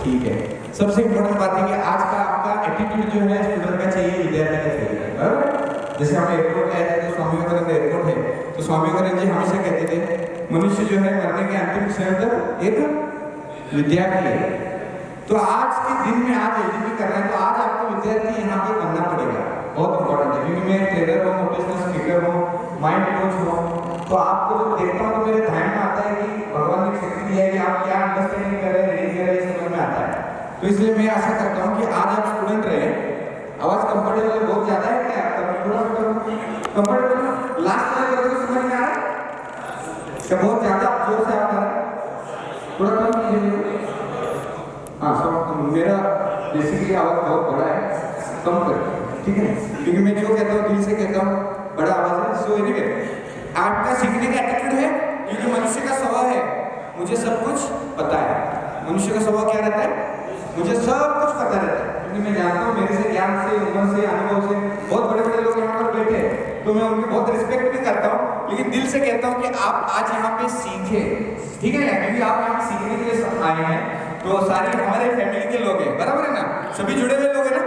ठीक है। सबसे इम्पोर्टेंट बात है कि आज का आपका एटीट्यूड जो है स्टूडेंट का चाहिए, विद्यार्थी का चाहिए, बराबर? जैसे हम एयरपोर्ट गए थे तो स्वामी विवेकानंद एयरपोर्ट है, तो स्वामी विवेकानंद जी हमेशा कहते थे मनुष्य जो है मरने के अंतिम क्षण तक एक विद्यार्थी है। तो आज के दिन में आज एलजीबी करना है तो आज आपको विद्यार्थी यहाँ पे बनना पड़ेगा, बहुत इंपॉर्टेंट है। क्योंकि मैं ट्रेनर हूँ, मोटिवेशनल स्पीकर हूँ, माइंड कोच हूँ, तो आपको जब देखता हूँ तो मेरे ध्यान में आता है कि भगवान ने शक्ति दी है कि आप क्या अंडरस्टैंडिंग कर रहे हैं, रीडिंग कर रहे हैं, समझ में आता है। तो इसलिए मैं आशा करता हूँ कि आज आप स्टूडेंट रहे। आवाज कंफर्टेबल बहुत ज्यादा है क्या? थोड़ा कंफर्टेबल लास्ट वाला करके समझ में आ रहा है क्या? बहुत ज्यादा जोर से आ रहा है, थोड़ा कम कीजिए। हाँ, सब मेरा बेसिकली आवाज बहुत बड़ा है, कम कर, ठीक है? क्योंकि मैं जो कहता हूँ दिल से कहता हूँ, बड़ा आवाज है। सो एनीवे, आपका सीखने का एटीट्यूड है, क्योंकि मनुष्य का स्वभाव है मुझे सब कुछ पता है। मनुष्य का स्वभाव क्या रहता है? मुझे सब कुछ पता रहता है, क्योंकि मैं जानता हूँ मेरे से ज्ञान से, उम्र से, अनुभव से बहुत बड़े बड़े लोग यहाँ पर बैठे हैं, तो मैं उनकी बहुत रिस्पेक्ट भी करता हूँ, लेकिन दिल से कहता हूँ कि आप आज यहाँ पे सीखे, ठीक है? क्योंकि आप यहाँ सीखने के लिए आए हैं, तो सारे हमारे फैमिली के लोग हैं, बराबर है ना? सभी जुड़े हुए लोग हैं ना?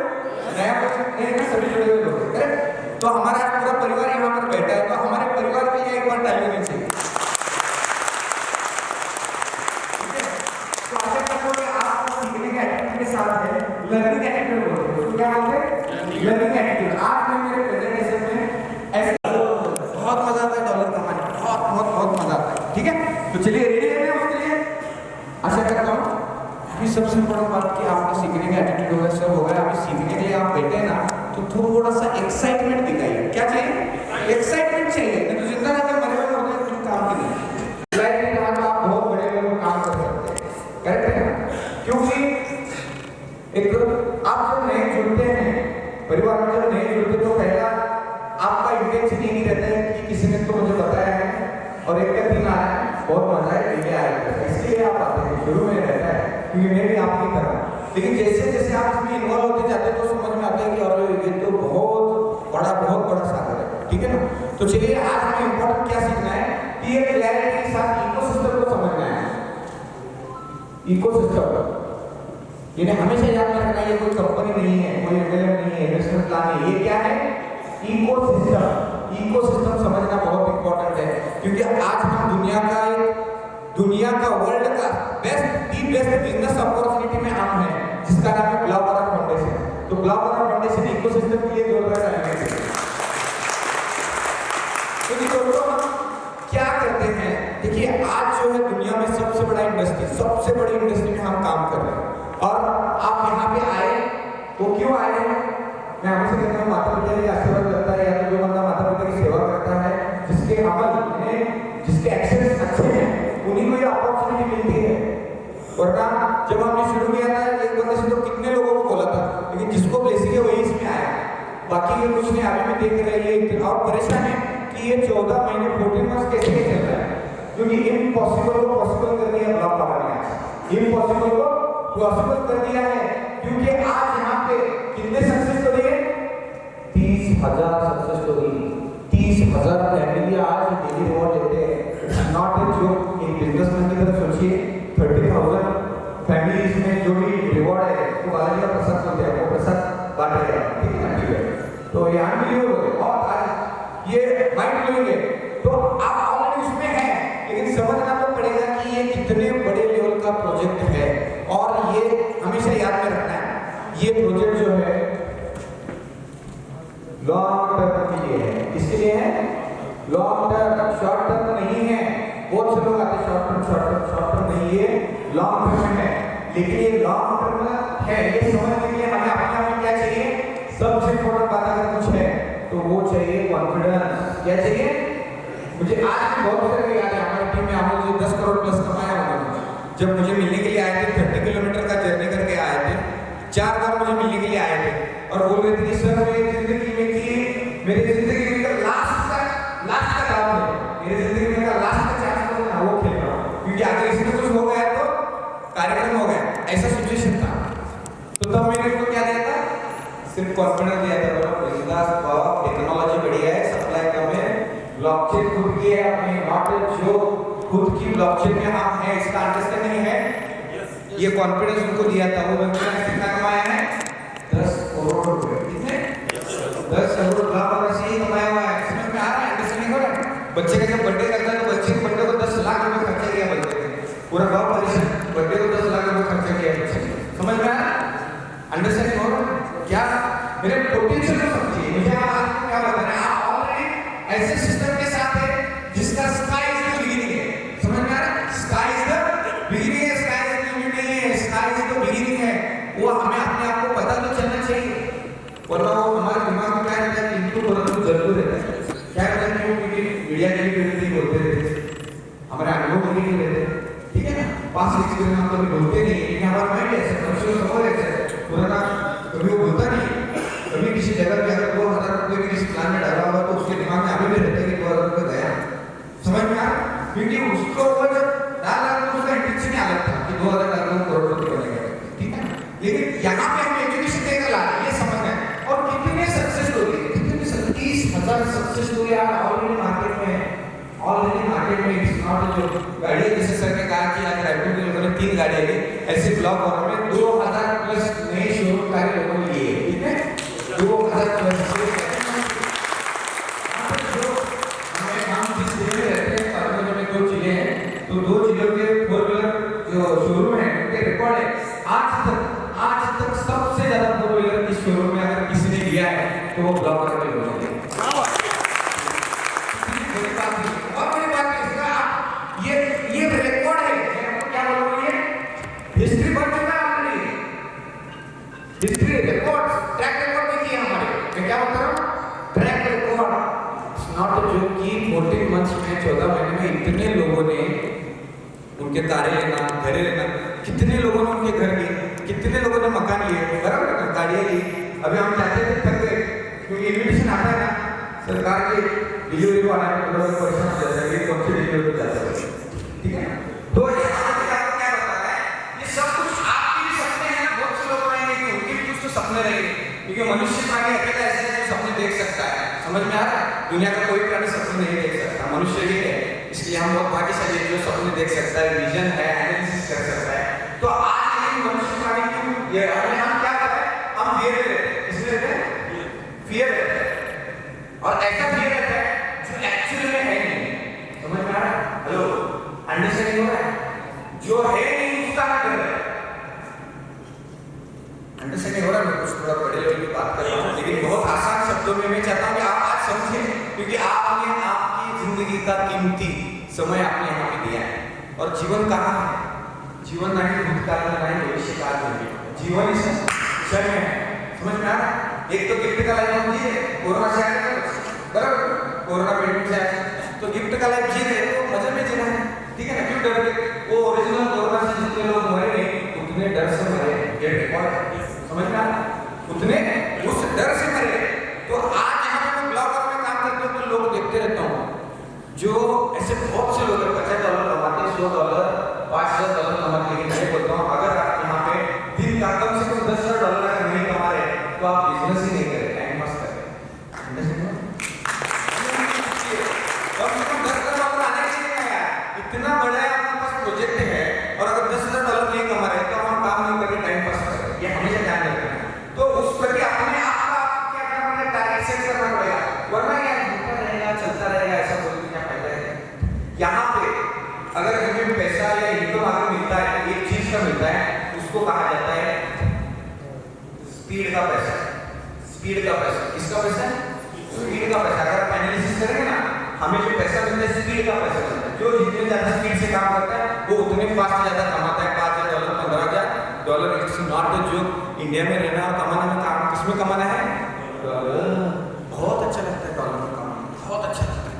नया है ना? सभी जुड़े हुए लोग हैं, करेक्ट? तो हमारा पूरा परिवार यहाँ पर बैठा है, तो हमारे परिवार के लिए एक बार ताली होनी चाहिए। तो आशा करता हूँ कि आप सीखने के एटीट्यूड के साथ है, लर्निंग एटीट्यूड बोलते हैं, तो क्या बोलते हैं? Learning attitude. आज मैं मेरे प्रेजेंटेशन में ऐसे बहुत मजा आता है, डॉलर कमाने बहुत बहुत बहुत मजा आता है, ठीक है? तो चलिए रेडी है ना उसके लिए? आशा करता हूँ कि सबसे इम्पोर्टेंट बात कि आपका सीखने का एटीट्यूड होगा, सब होगा। अभी सीखने के लिए आप बैठे हैं ना, तो थोड़ा सा एक्साइटमेंट दिखाइए। क्या चाहिए? एक्साइटमेंट चाहिए, नहीं तो जिंदा रहते मरे हुए होते हैं, कुछ काम की नहीं। एक्साइटमेंट रहा तो आप बहुत बड़े बड़े काम कर सकते हैं, करेक्ट है ना? क्योंकि एक आप जब नए जुड़ते हैं परिवार में, जब नए जुड़ते तो पहला आपका इंटेंशन यही रहता है कि किसी ने तो मुझे बताया है और एक का दिन आया है, बहुत मजा है, ये आएगा, इसलिए आप आते हैं। शुरू में रहता है क्योंकि मैं भी आपकी तरह, लेकिन जैसे जैसे आप इसमें इन्वॉल्व होते जाते हैं तो समझ में आता है कि अरे ये तो बहुत बड़ा सागर है, ठीक है ना? तो चलिए आज हमें इम्पोर्टेंट क्या सीखना है कि ये क्लैरिटी के साथ इकोसिस्टम को समझना है। इकोसिस्टम यानी हमेशा याद रखना, ये कोई कंपनी नहीं है, कोई एमएलएम नहीं है, इन्वेस्टमेंट प्लान नहीं, ये क्या है? इकोसिस्टम। इकोसिस्टम समझना बहुत इंपॉर्टेंट है, क्योंकि आज हम दुनिया का वर्ल्ड का बेस्ट बिजनेस अपॉर्चुनिटी में हम हैं, जिसका नाम है ग्लोबल फाउंडेशन। तो ग्लोबल फाउंडेशन इकोसिस्टम के लिए जोरदार तालियां दीजिए। तो दोस्तों हम क्या करते हैं? देखिए आज जो है दुनिया में सबसे बड़ी इंडस्ट्री में हम काम कर रहे हैं, और आप यहाँ पे आए वो क्यों आए हैं? मैं हमेशा कहता हूँ माता पिता की आशीर्वाद करता है, या तो जो बंदा माता पिता की सेवा करता है, जिसके अमल जिसके एक्शंस अच्छे हैं, उन्हीं को ये अपॉर्चुनिटी मिलती है। वरना जब हमने शुरू किया था एक बंदे से तो कितने लोगों को बोला था, लेकिन जिसको ब्लेसिंग है वही इसमें आया, बाकी ये कुछ नहीं। अभी मैं देख रहे हैं और परेशान है कि ये 14 महीने 14 मंथ्स कैसे चल रहा है, क्योंकि इम्पॉसिबल को पॉसिबल कर दिया ब्लॉक पावर ने। इम्पॉसिबल को पॉसिबल कर दिया है, क्योंकि आज यहाँ पे कितने सक्सेस स्टोरी है? 30,000 सक्सेस स्टोरी, 30,000 फैमिली आज डेली रिवॉर्ड लेते हैं। It's not a joke. एक बिजनेसमैन की तरफ सोचिए, 30,000 फैमिलीज में जो भी रिवॉर्ड है उसको बालाजी का प्रसाद बोलते हैं, वो प्रसाद बांट रहे हैं, ठीक है ना? तो ये अनबिलीवेबल है और आज ये माइंड ब्लोइंग है। तो आप ऑलरेडी उसमें हैं, लेकिन समझना तो पड़ेगा कि ये कितने बड़े लेवल का प्रोजेक्ट है, और ये हमेशा याद में रखना है, ये प्रोजेक्ट जो है लॉन्ग टर्म के लिए है। किसके लिए है? लॉन्ग टर्म, शॉर्ट टर्म नहीं है। बहुत से लोग आते हैं शॉर्ट टर्म नहीं, ये लॉन्ग टर्म है। लेकिन ये लॉन्ग टर्म है, ये समझने के लिए हमें अपने आप में क्या चाहिए? सबसे इम्पोर्टेंट बात अगर कुछ है तो वो चाहिए कॉन्फिडेंस। क्या चाहिए? मुझे आज भी बहुत सारे याद है, हमारी टीम में हम लोग 10 करोड़ प्लस कमाया उन्होंने। जब मुझे मिलने के लिए आए थे, 30 किलोमीटर का जर्नी करके आए थे, 4 बार मुझे मिलने के लिए आए थे और बोल रहे थे कि सर मेरी जिंदगी में लास्ट का काम है, मेरी जिंदगी में लास्ट का चांस है ना, वो खेल रहा हूँ, क्योंकि अगर इसमें कुछ हो गया तो कार्यक्रम हो गया, ऐसा सिचुएशन था। तो तब मैंने उसको क्या दिया था? सिर्फ कॉन्फिडेंस दिया था, बोला टेक्नोलॉजी बढ़िया है, सप्लाई कम है, ब्लॉकचेन खुद की है अपनी, नॉट जो खुद की ब्लॉकचेन में हम हैं, इसका अंडरस्टैंडिंग है। ये कॉन्फिडेंस उनको दिया था, वो बच्चे ने कितना कमाया है? 10 करोड़ रुपए। कितने? 10 करोड़ लाख से कमाया हुआ है। समझ में आ रहा है? अंडरस्टैंडिंग हो रहा है? बच्चे का जब बर्थडे करता है तो बच्चे के बर्थडे को 10 लाख रुपए खर्चा किया बच्चे ने, पूरा गांव परेशान, बर्थडे को 10 लाख रुपए खर्चा किया बच्चे ने। समझ में आ रहा है? अंडरस्टैंडिंग हो रहा है? क्या मेरे पोटेंशियल को समझिए। मुझे आपको क्या बताना है, आप ऑलरेडी ऐसे सिस्टम के साथ है जिसका स्काई इज द बिगिनिंग है। समझ में आ रहा है? स्काई इज द बिगिनिंग है, स्काई इज द लिमिट नहीं है, स्काई इज द बिगिनिंग है। वो हमें अपने आप को पता तो चलना चाहिए, वरना वो हमारे दिमाग में क्या रहता है, किंतु परंतु जल्दी रहता है। क्या रहता है क्योंकि मीडिया के लिए बोलते रहते, हमारे अनुभव नहीं रहते, ठीक है ना, पास एक्सपीरियंस हम कभी बोलते नहीं, लेकिन हमारा माइंड ऐसा कभी समझ ऐसा है पुराना, कभी वो बोलता नहीं। कभी किसी जगह पे अगर 2000 रुपये किसी प्लान में डाला हुआ तो उसके दिमाग में अभी भी रहता है कि 2000 रुपये गया। समझ में आ? क्योंकि उसको वो जब डाला तो उसका इंटेंशन अलग था कि 2000 डाला तो करोड़पति बनेगा, ठीक है ना। लेकिन यहाँ पे हम एजुकेशन देकर ला रहे हैं, ये समझना है। और कितने सक्सेस स्टोरी, कितने 30,000 सक्सेस स्टोरी ऑलरेडी मार्केट में है, ऑलरेडी मार्केट में। इट्स नॉट जो गाड़ी, जैसे सर ने कहा कि आज रायपुर के लोगों ने 3 गाड़ियां ली, ऐसे ब्लॉक और में 2000 प्लस नए शोरूम कार्य लोगों ने लिए, ठीक है, 2000 प्लस। जिस जिले में रहते हैं पार्लियामेंट में 2 जिले हैं, तो 2 जिलों के 4 व्हीलर जो शोरूम है उनके रिकॉर्ड है आज तक सबसे ज्यादा 4 व्हीलर इस शोरूम में अगर किसी ने लिया है तो वो ब्लॉक करके लोग हैं। ये रिकॉर्ड है, क्या बोलूं, ये हिस्ट्री बन चुका है already. History records, track record देखिए हमारे, मैं क्या बता रहा हूं, ट्रैक रिकॉर्ड। इट्स नॉट जो कि 14 मंथ्स में 14 महीने में इतने लोगों ने उनके तारे लेना, घरे लेना, कितने लोगों ने उनके घर लिए, कितने लोगों ने मकान लिए, बराबर है, गाड़ियां ली। अभी हम चाहते थे थक गए क्योंकि इन्विटेशन आता है ना सरकार के डिलीवरी को आने में थोड़ा परेशान हो जाता है कि कौन सी डिलीवरी को जाता है, ठीक है। तो यहाँ पे आपको क्या बताना है, ये सब कुछ आपके भी सपने हैं, बहुत से लोग रहेंगे कि उनके भी कुछ तो सपने रहेंगे, क्योंकि मनुष्य प्राणी अकेला ऐसा है जो सपने देख सकता है। समझ में आ रहा है? दुनिया का कोई प्राणी सपने नहीं देख सकता, मनुष्य ही है। इसलिए हम बहुत भाग्यशाली हैं जो सपने देख सकता है, विजन है, एनालिसिस कर सकता है। तो आज ये मनुष्य प्राणी क्यों ये हम क्या कर रहे हैं, हम फियर रहते हैं, इसलिए रहते हैं फियर रहते हैं, और ऐसा फियर रहता है जो एक्चुअली में है नहीं। समझ में आ रहा है? हेलो, अंडरस्टैंडिंग हो रहा है? जो है नहीं उसका ना कर रहा है, अंडरस्टैंडिंग हो रहा है? मैं कुछ थोड़ा बड़े लेवल की बात कर रहा हूँ, लेकिन बहुत आसान शब्दों में मैं चाहता हूँ कि आप आज समझें, क्योंकि आपने आपकी जिंदगी का कीमती समय आपने यहाँ पे दिया है। और जीवन कहाँ है? जीवन ना ही भूतकाल में, ना ही भविष्य काल में, जीवन इस क्षण में है। समझ में आ रहा है? एक तो गिफ्ट का लाइफ हम जी रहे, कोरोना से आया बराबर, कोरोना पेंडेमिक से आया, तो गिफ्ट का लाइफ जी रहे तो मजे में जीना है, ठीक है ना। क्यों डर रहे? वो ओरिजिनल कोरोना से जितने लोग मरे नहीं उतने डर से मरे, ये रिकॉर्ड। समझ में आ रहा? उतने उस डर से मरे। तो आज यहाँ पे मैं ब्लॉगर में काम करते हूँ तो लोग देखते रहता हूँ, जो ऐसे बहुत से लोग $50 कमाते, $100, $5,000 कमाते, लेकिन मैं बोलता हूँ अगर आप यहाँ पे दिन का कम से कम $10,000 अगर नहीं कमा रहे तो आप बिजनेस ही नहीं करें, टाइम पास करें। कम से कम $10,000 आने चाहिए यार, इतना बड़ा आपके पास प्रोजेक्ट है, और अगर $10,000 नहीं कमा रहे तो हम काम नहीं करके टाइम पास करें, ये हमेशा ध्यान रखना है। तो उस प्रति अपने आप का क्या करना है, टारगेट सेट करना पड़ेगा, वरना क्या होता रहेगा, चलता रहेगा, ऐसा बोलने क्या फायदा है। यहाँ पे अगर हमें पैसा या इनकम आगे मिलता है, एक चीज का मिलता है, उसको कहा जाता है स्पीड का पैसा। स्पीड का पैसा किसका पैसा है? स्पीड का पैसा। अगर आप एनालिसिस करेंगे ना, हमें जो पैसा मिलता है स्पीड का पैसा मिलता है। जो जितने ज्यादा स्पीड से काम करता है वो उतने फास्ट ज्यादा कमाता है। $5,000 $15,000 it's not the joke. India में रहना और कमाना में काम किसमें कमाना है? डॉलर। बहुत अच्छा लगता है डॉलर में कमाना, बहुत अच्छा लगता है,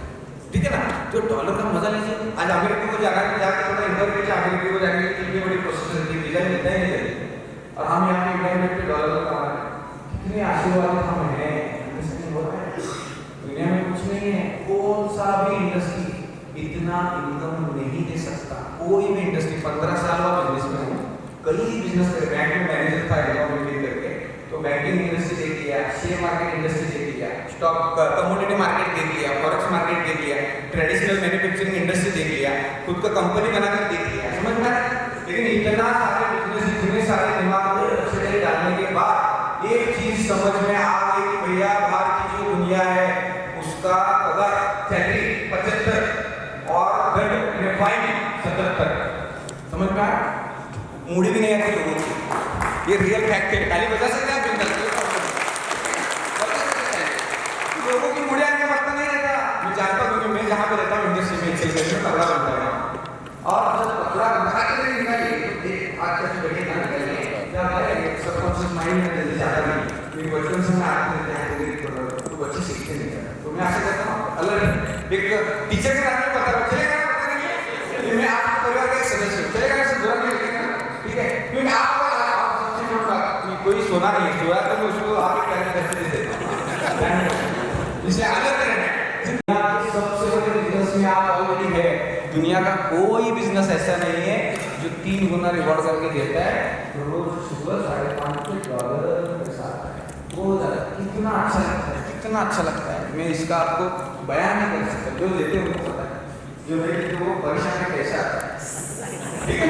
ठीक है ना। तो डॉलर का मजा लीजिए। आज अमेरिका को जाकर थोड़ा इंटरव्यू किया, अमेरिका को जाने की कितनी बड़ी प्रोसेस रहती है, वीजा मिलता ही नहीं है, और हम यहाँ पे इंडिया में डॉलर में कमा रहे हैं। कितने आशीर्वाद हम हैं, हो रहा है। दुनिया में कुछ नहीं है, कौन सा भी इंडस्ट्री इतना इनकम नहीं दे सकता, कोई भी इंडस्ट्री। 15 साल हुआ बिजनेस में हूँ, कई बिजनेस कर, बैंक में मैनेजर था करके, तो बैंकिंग इंडस्ट्री देख लिया, शेयर मार्केट इंडस्ट्री देख लिया, स्टॉक कमोडिटी मार्केट देख लिया, फॉरेक्स मार्केट देख लिया, ट्रेडिशनल मैन्युफैक्चरिंग इंडस्ट्री देख लिया, खुद का कंपनी बनाकर देख लिया। समझ में लेकिन इतना सारे बिजनेस, इतने सारे दिमाग में से डालने के बाद एक चीज समझ में आ गई कि भैया बाहर की जो दुनिया है उसका अगर सैलरी 75 और रिफाइंड 77, समझ में आया? मूडी भी नहीं आती लोगों की, ये रियल फैक्ट है। ताली बजा सकते हैं आप बिंदल? लोगों की मूडी आने का मतलब नहीं रहता। मैं जानता हूँ कि मैं जहाँ पे रहता हूँ इंडस्ट्री में एक्सेल करने में पकड़ा बनता है और जब पकड़ा बना के निकालिए आज कैसे बढ़िया ना निकालिए क्या है सबकॉन्शियस माइंड में जल्दी जाता नहीं। मेरे बचपन से मैं आते रहते हैं तो बच्चे सीखते नहीं है। तो मैं ऐसे कहता हूँ अलग एक टीचर के नाम में पता चलेगा ना, पता नहीं मैं आपके परिवार का एक सदस्य हूँ, चलेगा ऐसे बुरा नहीं लगेगा, ठीक है? क्योंकि आपको सबसे बड़ी बात कोई सोना नहीं, सोया तो मैं उसको आगे क्या पैसे दे देता हूँ, इसे अलग करना है। दुनिया के सबसे बड़े बिजनेस में आप ऑलरेडी है। दुनिया का कोई बिजनेस ऐसा नहीं है जो 3 गुना रिवॉर्ड करके देता है रोज सुबह $5.5 पैसा। कितना अच्छा लगता है, कितना अच्छा लगता है। मैं इसका आपको बयान नहीं कर सकता। जो देते हैं उनको पता है, जो नहीं देते वो परेशान में कैसे आता है, ठीक है?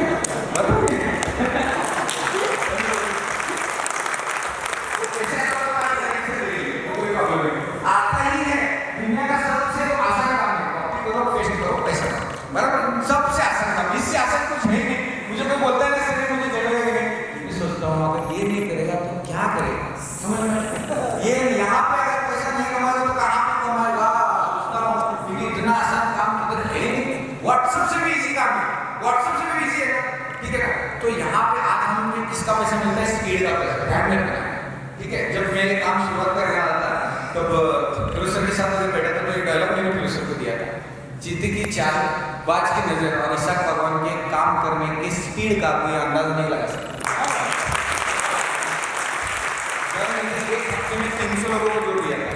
आता ही है। दुनिया का सबसे आसान काम है, कॉपी करो पेस्ट करो पैसा करो, बराबर? सबसे आसान काम, इससे आसान कुछ है नहीं। मुझे कोई बोलता है ना सर मुझे देना है, मैं सोचता हूँ अगर ये नहीं करेगा तो क्या करेगा, समझ में? ये यहाँ पे अगर पैसा नहीं कमाएगा तो कहाँ पे कमाएगा, सोचता हूँ। क्योंकि इतना आसान काम अगर है नहीं, व्हाट्सएप से भी इजी काम है, व्हाट्सएप से भी इजी है, ठीक है ना? तो यहाँ पे आज हमें किसका पैसा मिलता है? स्पीड का पैसा, ध्यान रखना है, ठीक है? जब मैं ये काम शुरुआत कर रहा था तब फिरोजर के साथ बैठा था तो एक डायलॉग मैंने फिरोजर को दिया था, जीते की चाल, बाज की नजर और ईसाक भगवान के काम करने की स्पीड का कोई अंदाज नहीं लगा सकता। एक हफ्ते में 300 लोगों को जोड़ दिया था,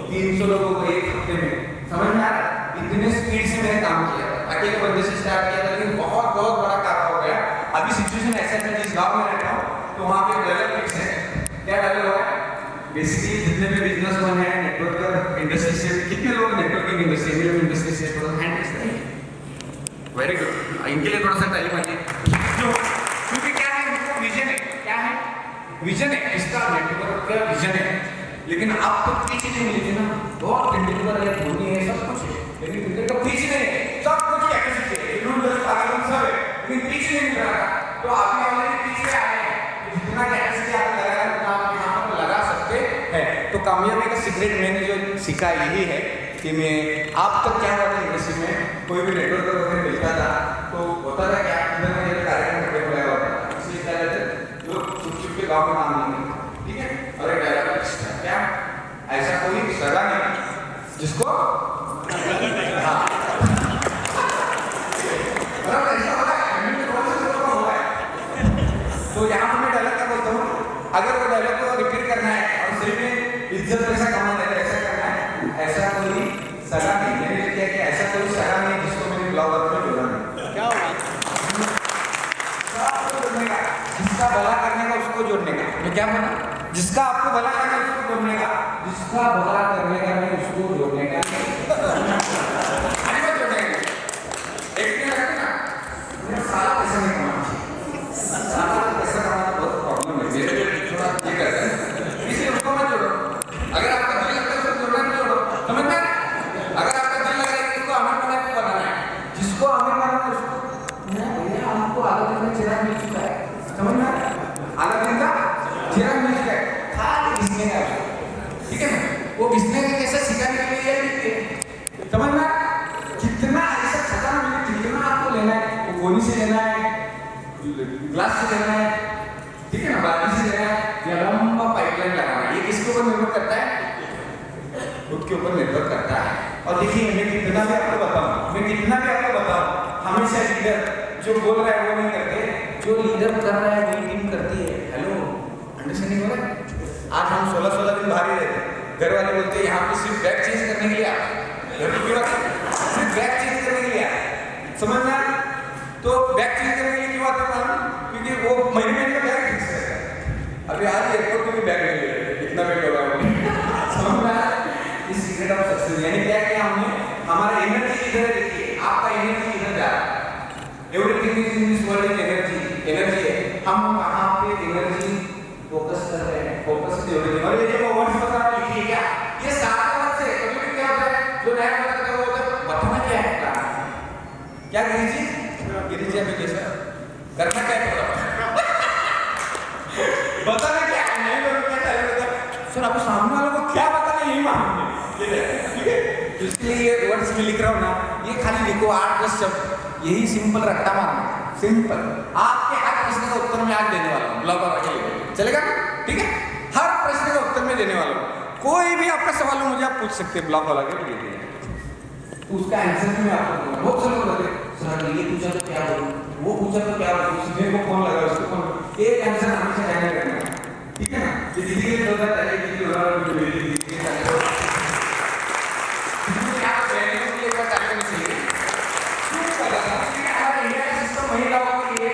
300 लोगों को एक हफ्ते में, समझ में आ रहा? इतने स्पीड से मैंने काम किया, अकेले बंदे से स्टार्ट किया था, लेकिन बहुत बहुत बड़ा काम हो गया। अभी सिचुएशन ऐसा है, जिस गाँव में रहता हूँ तो वहाँ पे डायलॉग फिक्स है। क्या डायलॉग है? बेसिकली जितने भी बिजनेसमैन हैं नेटवर्कर इंडस्ट्री से, कितने लोग नेटवर्किंग इंडस्ट्री से वेरी गुड, इनके लिए थोड़ा सा ताली मारिए। क्योंकि क्या है, इनका विजन है, क्या है? विजन है, इसका नेटवर्क का विजन है। लेकिन आप तो पीछ नहीं लेते ना, बहुत तेंदुलकर है, धोनी है, सब कुछ है, लेकिन क्रिकेट का पीछ नहीं है, सब कुछ कैपेसिटी है, सब है, लेकिन पीछ नहीं मिल रहा। तो आप ऑलरेडी पीछे आए हैं, जितना कैपेसिटी आप लगा लगा सकते हैं। तो कामयाबी का सीक्रेट मैंने जो सीखा यही है कि मैं आप तक क्या हुआ था इंडस्ट्री में, कोई भी नेटवर्क वगैरह मिलता था तो होता था क्या, इधर में ये कार्यक्रम करके बुलाया होता था, इसलिए क्या कहते लोग चुप चुप के गाँव में काम नहीं करते, ठीक है? और एक डायलॉग क्या, ऐसा कोई सगा नहीं जिसको तो यहाँ पर मैं डायलॉग क्या बोलता हूँ, अगर वो डायलॉग को रिपीट करना है और सही में इज्जत पैसा कमाना है, ऐसा करना है, ऐसा कोई सगा नहीं। मैंने क्या कि ऐसा कोई सगा नहीं जिसको मैंने ब्लॉगर में जोड़ा नहीं। क्या हुआ? जोड़ने का, जिसका भला करने का उसको जोड़ने का। मैं क्या बोला? जिसका आपको भला करना है उसको जोड़ने का, जिसका भला करने का नहीं उसको जोड़ने का। एक दिन लगते ना, सारा पैसा नहीं कमाना चाहिए, सारा पैसा कमाना बहुत प्रॉब्लम है, मेरे लिए थोड़ा ये करता है, इसलिए उसको मत जोड़ो। अगर आपका दिल लगता है उसको जोड़ना नहीं, जोड़ो, समझ में? अगर आपका दिल लगा है कि इसको अमीर बनाना है, जिसको अमीर बनाना है उसको भैया आपको आधा दिन का चिराग मिल चुका है, समझ में? आधा दिन का चिराग मिल चुका है, खाली घिसने का, ठीक है ना? वो घिसने का कैसे सिखाने के लिए, समझ में? कितना ऐसा खजाना मिले, कितना आपको लेना है, वो गोली से लेना है, ग्लास से लेना है, ठीक है ना, बाल्टी से लेना है, या लंबा पाइपलाइन लगाना है, ये किसके ऊपर निर्भर करता है? खुद के ऊपर निर्भर करता है। और देखिए मैं कितना भी आपको बताऊं, हमेशा लीडर जो बोल रहा है वो नहीं करते, जो लीडर कर रहा है वही टीम करती है। हेलो, अंडरस्टैंडिंग हो रहा है? आज हम 16-16 दिन बाहर ही रहते, घर वाले बोलते हैं यहाँ पे सिर्फ बैग चेंज करने के लिए आए, घर पे क्यों आते? सिर्फ बैग चेंज करने के लिए आए, समझ में? तो बैग चेंज करने के लिए क्यों आते हैं? क्योंकि वो महीने का बैग फिक्स है। अभी आज एयरपोर्ट में भी बैग नहीं ले रहे, इतना बैग होगा, समझ में? इस सीक्रेट ऑफ सक्सेस यानी क्या किया हमने, हमारा एनर्जी इधर देखिए, आपका एनर्जी इधर जा रहा है, everything is in this world हम कहाँ पे एनर्जी फोकस कर रहे हैं, फोकस से जुड़े। और ये जो वर्ड्स बता रहा लिखिए क्या, ये सारे वर्ड से कभी भी क्या होता है, जो नया वर्ड करो वो बताना क्या है, क्या गिरी जी अभी कैसा करना क्या है, बताना क्या है, नहीं लोग क्या चाहिए सर, आपको सामने वालों को क्या बताना यही मालूम है, ठीक है। इसलिए ये वर्ड्स में लिख रहा हूँ ना, ये खाली लिखो 8-10 शब्द, यही सिंपल रट्टा मारना, सिंपल। आपके हर प्रश्न का उत्तर मैं आज देने वाला हूँ, ब्लॉग वाला के चलेगा, ठीक है। हर प्रश्न का उत्तर मैं देने वाला हूँ, कोई भी आपका सवाल हो मुझे आप पूछ सकते हैं, ब्लॉग वाला के उसका आंसर मैं आपको दूंगा। बहुत सारे लोग कहते हैं सर ये पूछा तो क्या बोलूं, वो पूछा तो क्या बोलूं, मेरे को फोन लगा उसको फोन, एक आंसर हमेशा कहने करना है, ठीक है ना। ये दीदी के दो बार पहले दीदी उदाहरण भी ले ली दीदी के साथ क्या कहने के लिए बात करनी चाहिए, क्यों पता है कि हमारा इंडिया का सिस्टम महिलाओं के लिए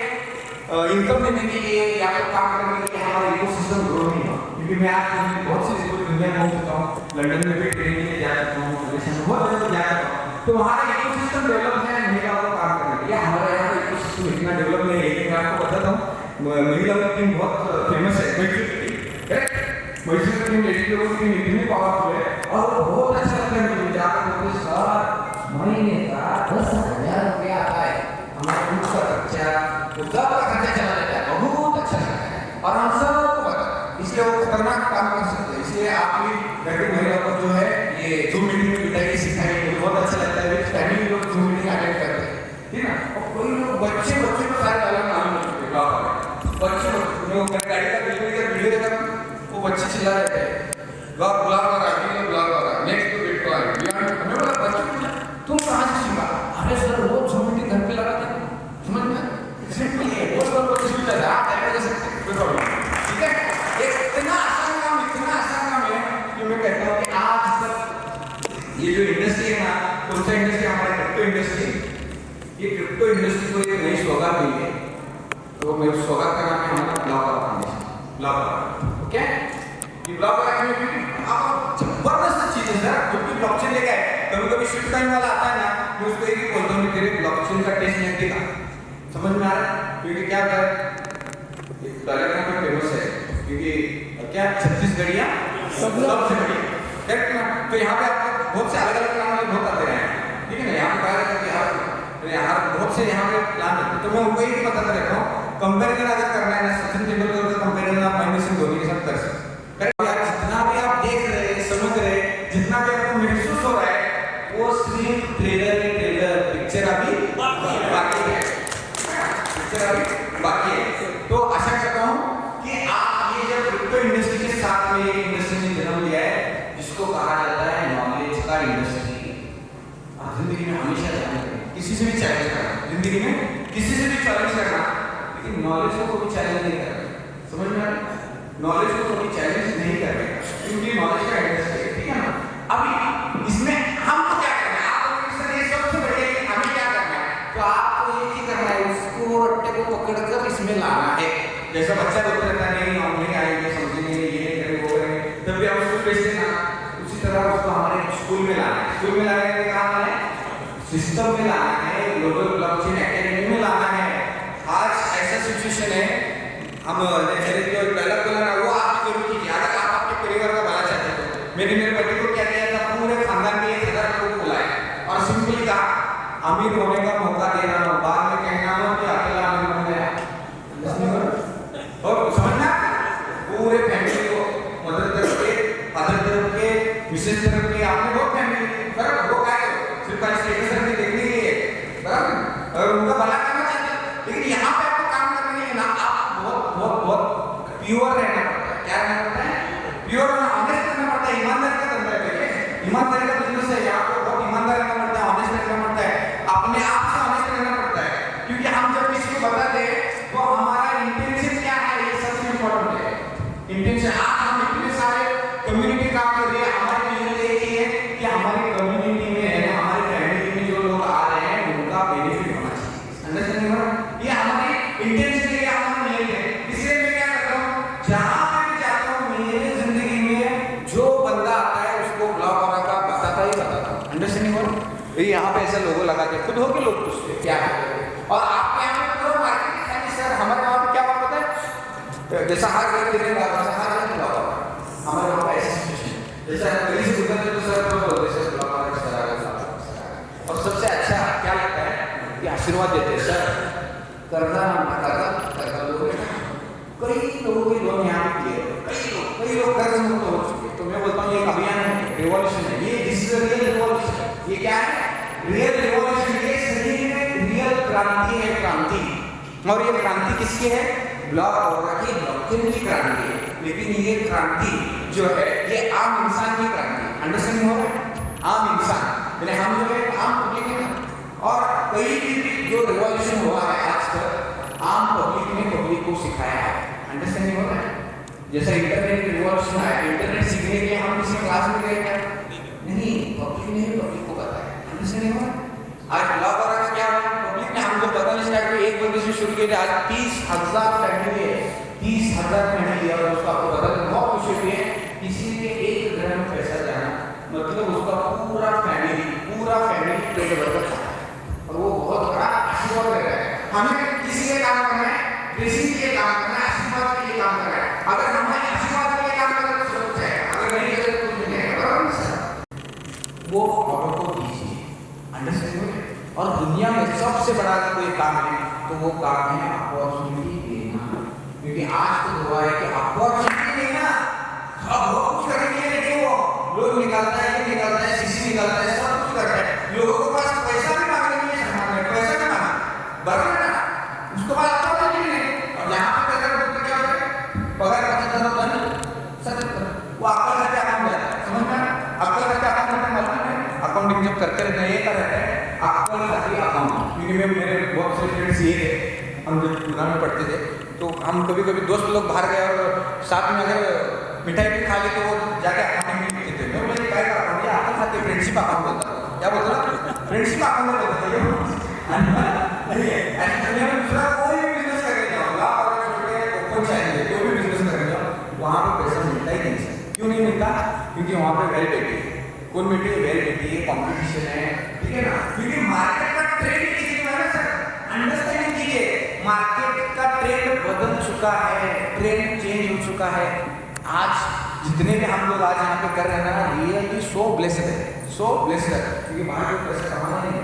इनकम देने के लिए या तो काम करने के लिए हमारा इकोसिस्टम ग्रो नहीं हुआ। क्योंकि मैं आज बहुत सी पूरी दुनिया में घूम चुका हूँ, लंदन में भी ट्रेनिंग के लिए जा चुका हूँ, विदेश में बहुत जगह जा चुका हूँ, तो हमारा इकोसिस्टम डेवलप है महिलाओं को काम करने के लिए। हमारे यहाँ का इकोसिस्टम इतना डेवलप नहीं है, लेकिन मैं आपको बताता हूँ महिलाओं की टीम बहुत फेमस है, मैसूर टीम लेडी लोगों की इतनी पावरफुल है और बहुत अच्छा लगता है मुझे जाकर मुझे सर महीने का 10,000 रुपया आता है, हमारे दूध का खर्चा उधर का खर्चा चला जाता है, बहुत अच्छा लगता है और हम सबको पता है, इसलिए वो खतरनाक काम कर सकते हैं। इसलिए आप भी घर की महिला को जो है ये जूम मीटिंग में बिठाई सिखाई, मुझे बहुत अच्छा लगता है, फैमिली लोग जूम मीटिंग अटेंड करते हैं, ठीक है ना। और कोई लोग बच्चे को सारे अलग मालूम नहीं होते, बच्चे जो गाड़ी का वीडियो देखा वो बच्चे चिल्ला रहे थे ब्लॉग आ रहा नेक्स्ट टू बिटकॉइन बियॉन्ड, हमें बोला बच्चे तुम कहाँ से सीखा, अरे सर वो जूम मीटिंग घर पे लगा था, समझ में वो सब बच्चे सीख जाते हैं, आप ऐड कर सकते हैं, कोई प्रॉब्लम नहीं, ठीक है। इतना आसान काम है कि मैं कहता हूँ कि आज तक ये जो इंडस्ट्री है ना, कौन सा इंडस्ट्री, हमारा क्रिप्टो इंडस्ट्री, ये क्रिप्टो इंडस्ट्री को एक नई सौगात मिली है, तो मेरे सौगात का नाम है हमारा ब्लॉग, ओके। ये ब्लॉग आप जबरदस्त चीज है सर, क्योंकि ब्लॉकचेन लेके आए, कभी शिफ्ट टाइम वाला आता है ना, मैं उसको एक ही बोलता हूँ तेरे ब्लॉकचेन का टेस्ट नहीं देगा, समझ में आ रहा है, क्योंकि क्या होता है डायरेक्ट में फेमस है, क्योंकि क्या छत्तीसगढ़िया सबसे बड़ी, करेक्ट ना। तो यहाँ पे आपको बहुत से अलग अलग प्लान बहुत आते हैं, ठीक है ना, यहाँ पे यार बहुत से यहाँ पे प्लान रहते हैं, तो मैं उनको एक बताता रहता हूँ, कंपेरिजन अगर करना है ना, सचिन तेंदुलकर का कंपेरिजन आप महेंद्र सिंह धोनी के साथ कर सकते हैं, जितना भी आप देख रहे हैं, समझ रहे हैं, जितना भी आपको महसूस हो रहा है, वो सिर्फ ट्रेलर पिक्चर अभी बाकी है, पिक्चर अभी बाकी है। तो आशा करता हूँ कि आप ये जब क्रिप्टो इंडस्ट्री के साथ में एक इंडस्ट्री ने जन्म लिया है जिसको कहा जाता है नॉलेज का इंडस्ट्री, आप जिंदगी में हमेशा जाने किसी से भी चैलेंज करना, जिंदगी में किसी से भी चैलेंज करना, लेकिन नॉलेज को कभी चैलेंज नहीं करना, समझ में आ रहा है, नॉलेज को कभी चैलेंज नहीं करना, क्योंकि नॉलेज का इंडस्ट्री है, ठीक है ना। अभी इसमें हमको क्या करना है, आप सर ये सबसे बढ़िया है, हमें क्या करना है, तो आपको ये ही करना है, उसको रट्टे को पकड़कर इसमें लाना है। जैसा बच्चा बोलता रहता है नहीं हम नहीं आएंगे, समझेंगे, ये नहीं करेंगे, वो करेंगे, तब भी हम स्कूल भेजते हैं ना, उसी तरह उसको हमारे स्कूल में लाना है, स्कूल में लाने के काम है, सिस्टम में लाना है, ग्लोबल ब्लॉकचेन एकेडमी में लाना है। आज ऐसा सिचुएशन है, हम जैसे जो डायलॉग बोला ना वो आप जरूर कीजिए, अगर आप आपके परिवार का भला चाहते हो। मैंने मेरे बेटे को क्या किया था, पूरे खानदान के 1000 लोगों को बुलाया और सिंपली कहा अमीर होने का मौका दे रहा हूँ, बाद में कहना हो कि अकेला अमीर बन गया, और समझना पूरे फैमिली को मदर तरफ के, फादर तरफ के, मिसेस तरफ के, आपने बहुत फैमिली बराबर वो क्या करो सिर्फ स्टेटस रखने देखने के लिए बराबर, और उनका भला करना चाहते हैं, लेकिन यहाँ पे आपको काम करने के लिए ना आप बहुत प्योर रहना पड़ता है, क्या रहना पड़ता है, प्योर और ऑनेस्ट रहना पड़ता है, ईमानदारी का धंधा है, ईमानदारी का बिजनेस है, यहाँ पे बहुत ईमानदार रहना पड़ता है, ऑनेस्ट रहना पड़ता है, अपने आप से ऑनेस्ट रहना पड़ता है, क्योंकि हम जब किसी को बताते हैं तो हमारा इंटेंशन क्या है, ये सबसे इम्पोर्टेंट है, इंटेंशन। आज हम इतने सारे कम्युनिटी काम कर रहे हैं, हमारी नीड एक ही है कि हमारी कम्युनिटी में, हमारी फैमिली में जो लोग आ रहे हैं उनका बेनिफिट होना चाहिए, अंडरस्टैंडिंग हो रहा है, ये हमारी इंटेंशन है, हमारी नीड है। इसलिए मैं क्या करता हूँ, जहाँ मैं जाता हूँ मेरे जिंदगी में जो बंदा आता है उसको ब्लॉग होने का बताता ही बताता हूँ, अंडरस्टैंडिंग हो रहा है। यहाँ पे ऐसा लोगो लगा के खुद हो के लोग पूछते क्या है, और आपके यहाँ पे पूरा मार्केट है, सर हमारे वहाँ पे क्या बात होता है, जैसा हर व्यक्ति ने कहा वैसा हर व्यक्ति हुआ हमारे वहाँ ऐसी सिचुएशन जैसा कहीं से गुजरते तो सर को बोलते सर ब्लॉक वाला सर आ गया और सबसे अच्छा क्या लगता है कि आशीर्वाद देते हैं सर करना लोग कई लोगों के लोन यहाँ किए कई लोग कर्ज मुक्त हो चुके तो मैं बोलता हूँ ये अभियान है रिवॉल्यूशन है ये दिस इज रियल रिवॉल्यूशन ये क्या है रियल रिवॉल्यूशन ये सही में रियल क्रांति है क्रांति और ये क्रांति किसकी है ब्लॉक और की ब्लॉकिंग की क्रांति है लेकिन ये क्रांति जो है ये आम इंसान की क्रांति अंडरस्टैंडिंग हो रहा है आम इंसान यानी हम जो है आम पब्लिक है और कई भी जो रिवॉल्यूशन हुआ है आज तक आम पब्लिक ने पब्लिक को सिखाया है अंडरस्टैंडिंग हो रहा है जैसा इंटरनेट रिवॉल्यूशन है इंटरनेट सीखने के लिए हम किसी क्लास में गए क्या नहीं पब्लिक ने भी पब्लिक को बताया अंडरस्टैंडिंग हो रहा है आज ब्लॉक हो रहा है क्या पब्लिक ने हमको बताना स्टार्ट किया एक बंदे से शुरू किया आज 30,000 फैमिली है 30,000 फैमिली और उसको आपको बताना बहुत खुशी हुई है किसी के एक घर में पैसा जाना मतलब उसका पूरा फैमिली पेट भरकर खाता है और वो बहुत बड़ा आशीर्वाद रह रहा है हमें किसी के काम करना है किसी के काम करना है आशीर्वाद के लिए काम करना है अगर हमें आशीर्वाद के लिए काम करना है तो सब है अगर नहीं करें तो कुछ नहीं है वो औरों को दीजिए अंडरस्टैंड और दुनिया में सबसे बड़ा कोई काम है तो वो काम है अपॉर्चुनिटी देना क्योंकि आज तो हुआ है कि अपॉर्चुनिटी देना अब वो कुछ करने के लिए नहीं वो लोग निकालता है ये निकालता है सीसी निकालता है सब कुछ करता है लोगों के पास पैसा भी मांगने के लिए संभाल है पैसा भी मांगा बराबर ना उसके बाद अपॉर्चुनिटी नहीं और यहाँ पे अगर बोलते क्या होता है पगार 75,000 70 वो आपका खर्चा काम जाता है समझना आपका खर्चा काम करते मालूम है अकाउंटिंग जब करते रहते हैं ये कर रहते हैं आपका खाली अकाउंट क्योंकि मेरे बहुत से फ्रेंड्स ये थे हम जब पुराने में पढ़ते थे तो हम कभी कभी दोस्त लोग बाहर गए और साथ में अगर मिठाई भी खा ली तो वो जाके अकाउंटिंग में देते थे मैं क्या अकाउंट ये आपका खाते फ्रेंडशिप अकाउंट बोलता क्या बोलता ना फ्रेंडशिप अकाउंट में बोलता है दूसरा कोई भी बिजनेस करके जाओ और छोटे ओपन चाहिए कोई भी बिजनेस करके जाओ वहाँ पे पैसा मिलता ही नहीं क्यों नहीं मिलता क्योंकि वहाँ पे वेल बैठी है कौन बैठी है वेल बैठी है कॉम्पिटिशन है ठीक है ना क्योंकि मार्केट का ट्रेंड कीजिए सर अंडरस्टैंडिंग कीजिए मार्केट का ट्रेंड बदल चुका है ट्रेंड चेंज हो चुका है आज जितने भी हम लोग आज यहाँ पे कर रहे हैं ना रियली सो ब्लेस्ड है क्योंकि बाहर जो पैसे कमाना नहीं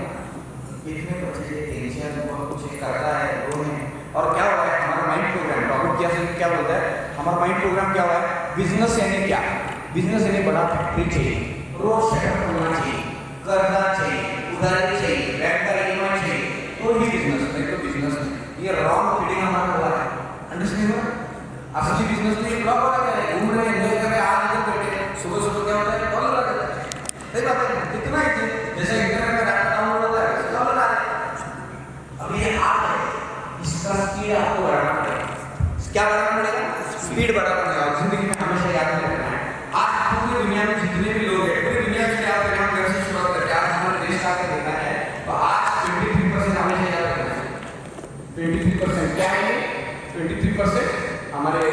इतने बच्चे टेंशन बहुत कुछ करता है वो है और क्या हुआ है हमारा माइंड प्रोग्राम टॉपिक क्या बोलता है हमारा माइंड प्रोग्राम क्या हुआ है बिजनेस यानी क्या बिजनेस यानी बड़ा फैक्ट्री चाहिए रोज सेटअप होना चाहिए करना चाहिए उधारी चाहिए बैंक का ईएमआई चाहिए तो ही बिजनेस नहीं तो बिजनेस नहीं ये रॉन्ग फीडिंग हमारा हुआ है अंडरस्टैंड हुआ असली बिजनेस तो ये ब्लॉक वाला क्या है घूम रहे हैं एंजॉय कर रहे हैं आज इधर बैठे सुबह क्या होता है डॉलर लगा देता है सही बात है इतना ही जैसे इंटरनेट का डाटा डाउनलोड होता है डॉलर आ रहा है अब ये आ है इसका स्पीड आपको बढ़ाना पड़ेगा क्या बढ़ाना पड़ेगा स्पीड बढ़ाना पड़ेगा जिंदगी में हमेशा याद रखना है आज पूरी दुनिया में जितने भी लोग हैं पूरी दुनिया से क्या होता है हम घर से शुरुआत करते हैं आज हमारे देश का देखना है तो आज 23% हमेशा याद रखना है 23% क्या है 23% हमारे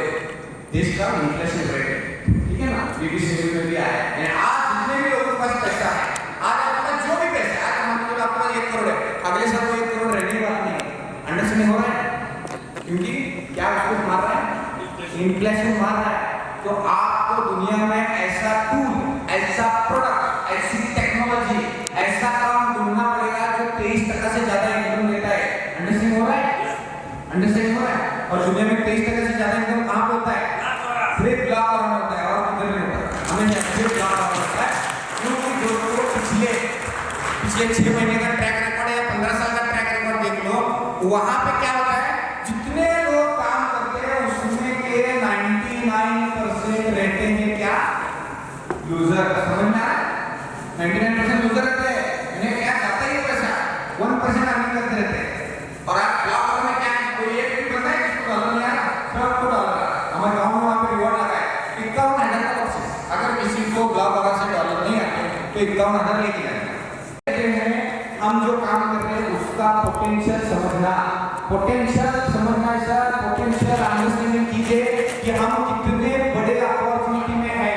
देश का इन्फ्लेशन रेट है ठीक है ना बीबीसी न्यूज़ में भी आया है आज जितने भी लोगों के पास पैसा है आज आपके पास जो भी पैसा है आज हमारे आपके पास 1 करोड़ है अगले साल वो 1 करोड़ रहने वाला नहीं अंडरस्टैंडिंग हो रहा है क्योंकि क्या उसको मार रहा है इन्फ्लेशन मार रहा है तो आपको दुनिया में ऐसा टूल ऐसा प्रोडक्ट ऐसी टेक्नोलॉजी ऐसा काम ढूंढना पड़ेगा जो 23% से ज्यादा इनकम देता है अंडरस्टैंड हो रहा है और दुनिया में 23% से ज्यादा इनकम कहाँ पे होता है सिर्फ ब्लॉक करना होता है और किधर नहीं होता हमें सिर्फ ब्लॉक करना होता है क्योंकि जो पिछले 6 महीने का ट्रैक रिकॉर्ड या 15 साल का ट्रैक रिकॉर्ड देख लो वहां पे क्या होता है जितने लोग काम करते हैं उसमें के 99% रहते हैं क्या यूजर समझना 99% यूजर रहते हैं इन्हें क्या जाता ही पैसा 1% अर्निंग करते रहते हैं और आप ब्लॉक में क्या कोई एक भी पता है किसको डॉलर नहीं आया सबको डॉलर हमारे गांव में वहां पे रिवॉर्ड लगा है 51,000 का बख्शिश अगर किसी को ब्लॉक वगैरह से डॉलर नहीं आते तो 51,000 लेके जाएंगे हम जो काम कर रहे हैं उसका पोटेंशियल समझना है सर पोटेंशियल अंडरस्टैंडिंग कीजिए कि हम कितने बड़े अपॉर्चुनिटी में हैं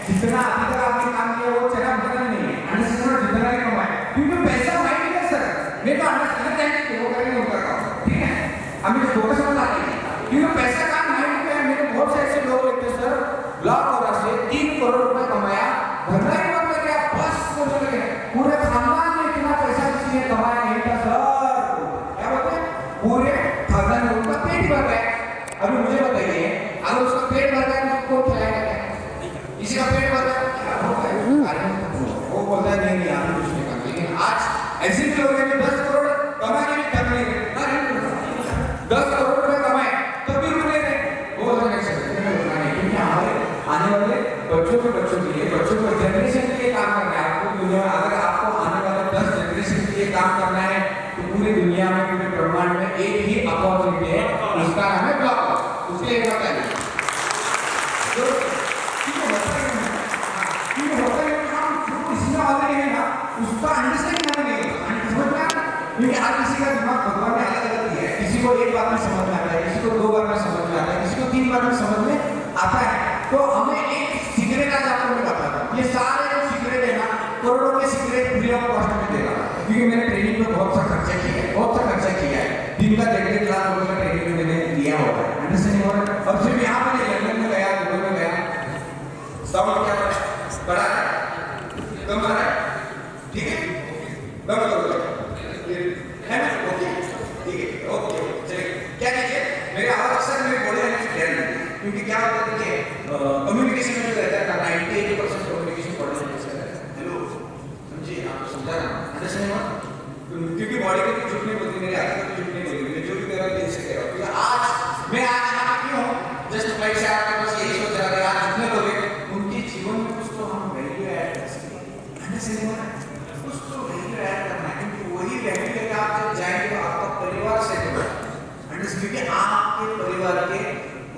जितना अभी तक आपने काम किया वो चला उतना नहीं है अंडरस्टैंड जितना ही कमाए क्योंकि पैसा माइंड है सर मैं तो अंडरस्टैंड करेंगे वो करेंगे उनका काम ठीक है हमें फोकस करना है क्योंकि पैसा काम माइंड पे है अभी मुझे बताइए, अगर उसका पेट भर गया तो कौन खिलाएगा क्या? किसी का पेट भर गया क्या होगा? वो बोलता है नहीं आपने कुछ नहीं करना। लेकिन आज ऐसे भी लोग हैं जो 10 करोड़ कमा के भी कर नहीं रहे, 10 करोड़ रुपए कमाए तब भी रुक नहीं रहे। वो बोलता नहीं सकते, क्योंकि हमारे आने वाले बच्चों के लिए, बच्चों के जनरेशन के लिए काम करना है आपको दुनिया में। अगर आपको आने वाले 10 जनरेशन के लिए काम करना है तो पूरी दुनिया में, पूरे ब्रह्मांड में एक ही अपॉर्चुनिटी है, उसका नाम है ब्लॉक। उसके लिए बताइए उसका अंडरस्टैंडिंग हमें नहीं होगा, समझ में आता है? क्योंकि हर किसी का दिमाग भगवान ने अलग अलग दिया है। किसी को एक बार में समझ में आता है, किसी को 2 बार में समझ में आता है, किसी को 3 बार में समझ में आता है। तो हमें एक सीक्रेट आज आपको मैं बताता हूँ। ये सारे जो सीक्रेट है ना, करोड़ों के सीक्रेट फ्री ऑफ कॉस्ट में देगा, क्योंकि मैंने ट्रेनिंग में बहुत सा खर्चा किया है, बहुत सा खर्चा किया है। दिन का 1.5 लाख रुपए का ट्रेनिंग में मैंने दिया होगा, अंडरस्टैंडिंग हो रहा है? और फिर यहाँ पर लंदन में गया, दुबई में गया, साउंड क्या बड़ा है, कम आ रहा है, ठीक है, कम है ना? ओके, ठीक है, ओके, चलिए क्या कीजिए, मेरे आवाज अक्सर मेरे बॉडी लैंग्वेज क्लियर नहीं है, क्योंकि क्या होता है देखिए, कम्युनिकेशन में जो रहता है ना 98% कम्युनिकेशन बॉडी लैंग्वेज से रहता है। हेलो, समझिए, आप समझा ना, अंडरस्टैंड हुआ? क्योंकि बॉडी के कुछ झूठ नहीं बोलती, मेरी आंखें कुछ झूठ नहीं बोलती, मैं जो भी कह रहा हूँ दिल से कह रहा हूँ। क्योंकि आज मैं आज यहाँ पे क्यों हूँ? जस्ट फ्लाइट से आपके पास यही सोच रहा था, आज जितने लोग हैं उनके जीवन में कुछ तो हम वैल्यू ऐड कर सकते हैं, अंडरस्टैंड हुआ? कुछ तो वैल्यू ऐड करना है, क्योंकि वही वैल्यू लेकर आप जब जाएंगे तो आपका परिवार से जुड़ा, अंडरस्टैंड? क्योंकि आपके परिवार के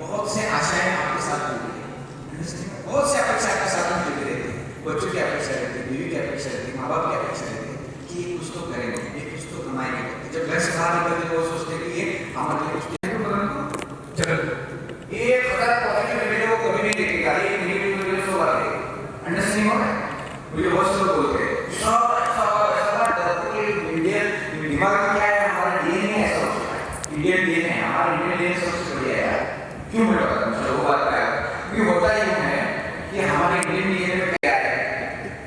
बहुत से आशाएं आपके साथ जुड़ी है, अंडरस्टैंड? बहुत से अपेक्षा आपके साथ जुड़ी रहती है, बच्चों की अपेक्षा रहती है, बीवी की अपेक्षा रहती है, माँ बाप की अपेक्षा रहती है कि ये कुछ तो करेंगे, ये कुछ तो कमाएंगे। जब घर से बाहर निकलते वो सोचते कि ये हमारे लिए कुछ जगह 1000 पॉजिटिव वीडियो को कभी नहीं देखेगा, ये नेगेटिव वीडियो सो बार देखेगा, अंडरस्टैंड हो रहा है? मुझे बहुत से लोग बोलते हैं सब ऐसा डरते कि इंडियन दिमाग में क्या है, हमारा डीएनए ऐसा होता है, इंडियन डीएनए, हमारा इंडियन डीएनए सबसे बढ़िया है। क्यों मैं बताता हूँ, चलो वो बात क्या है, क्योंकि होता ये है कि हमारे इंडियन डीएनए में क्या है,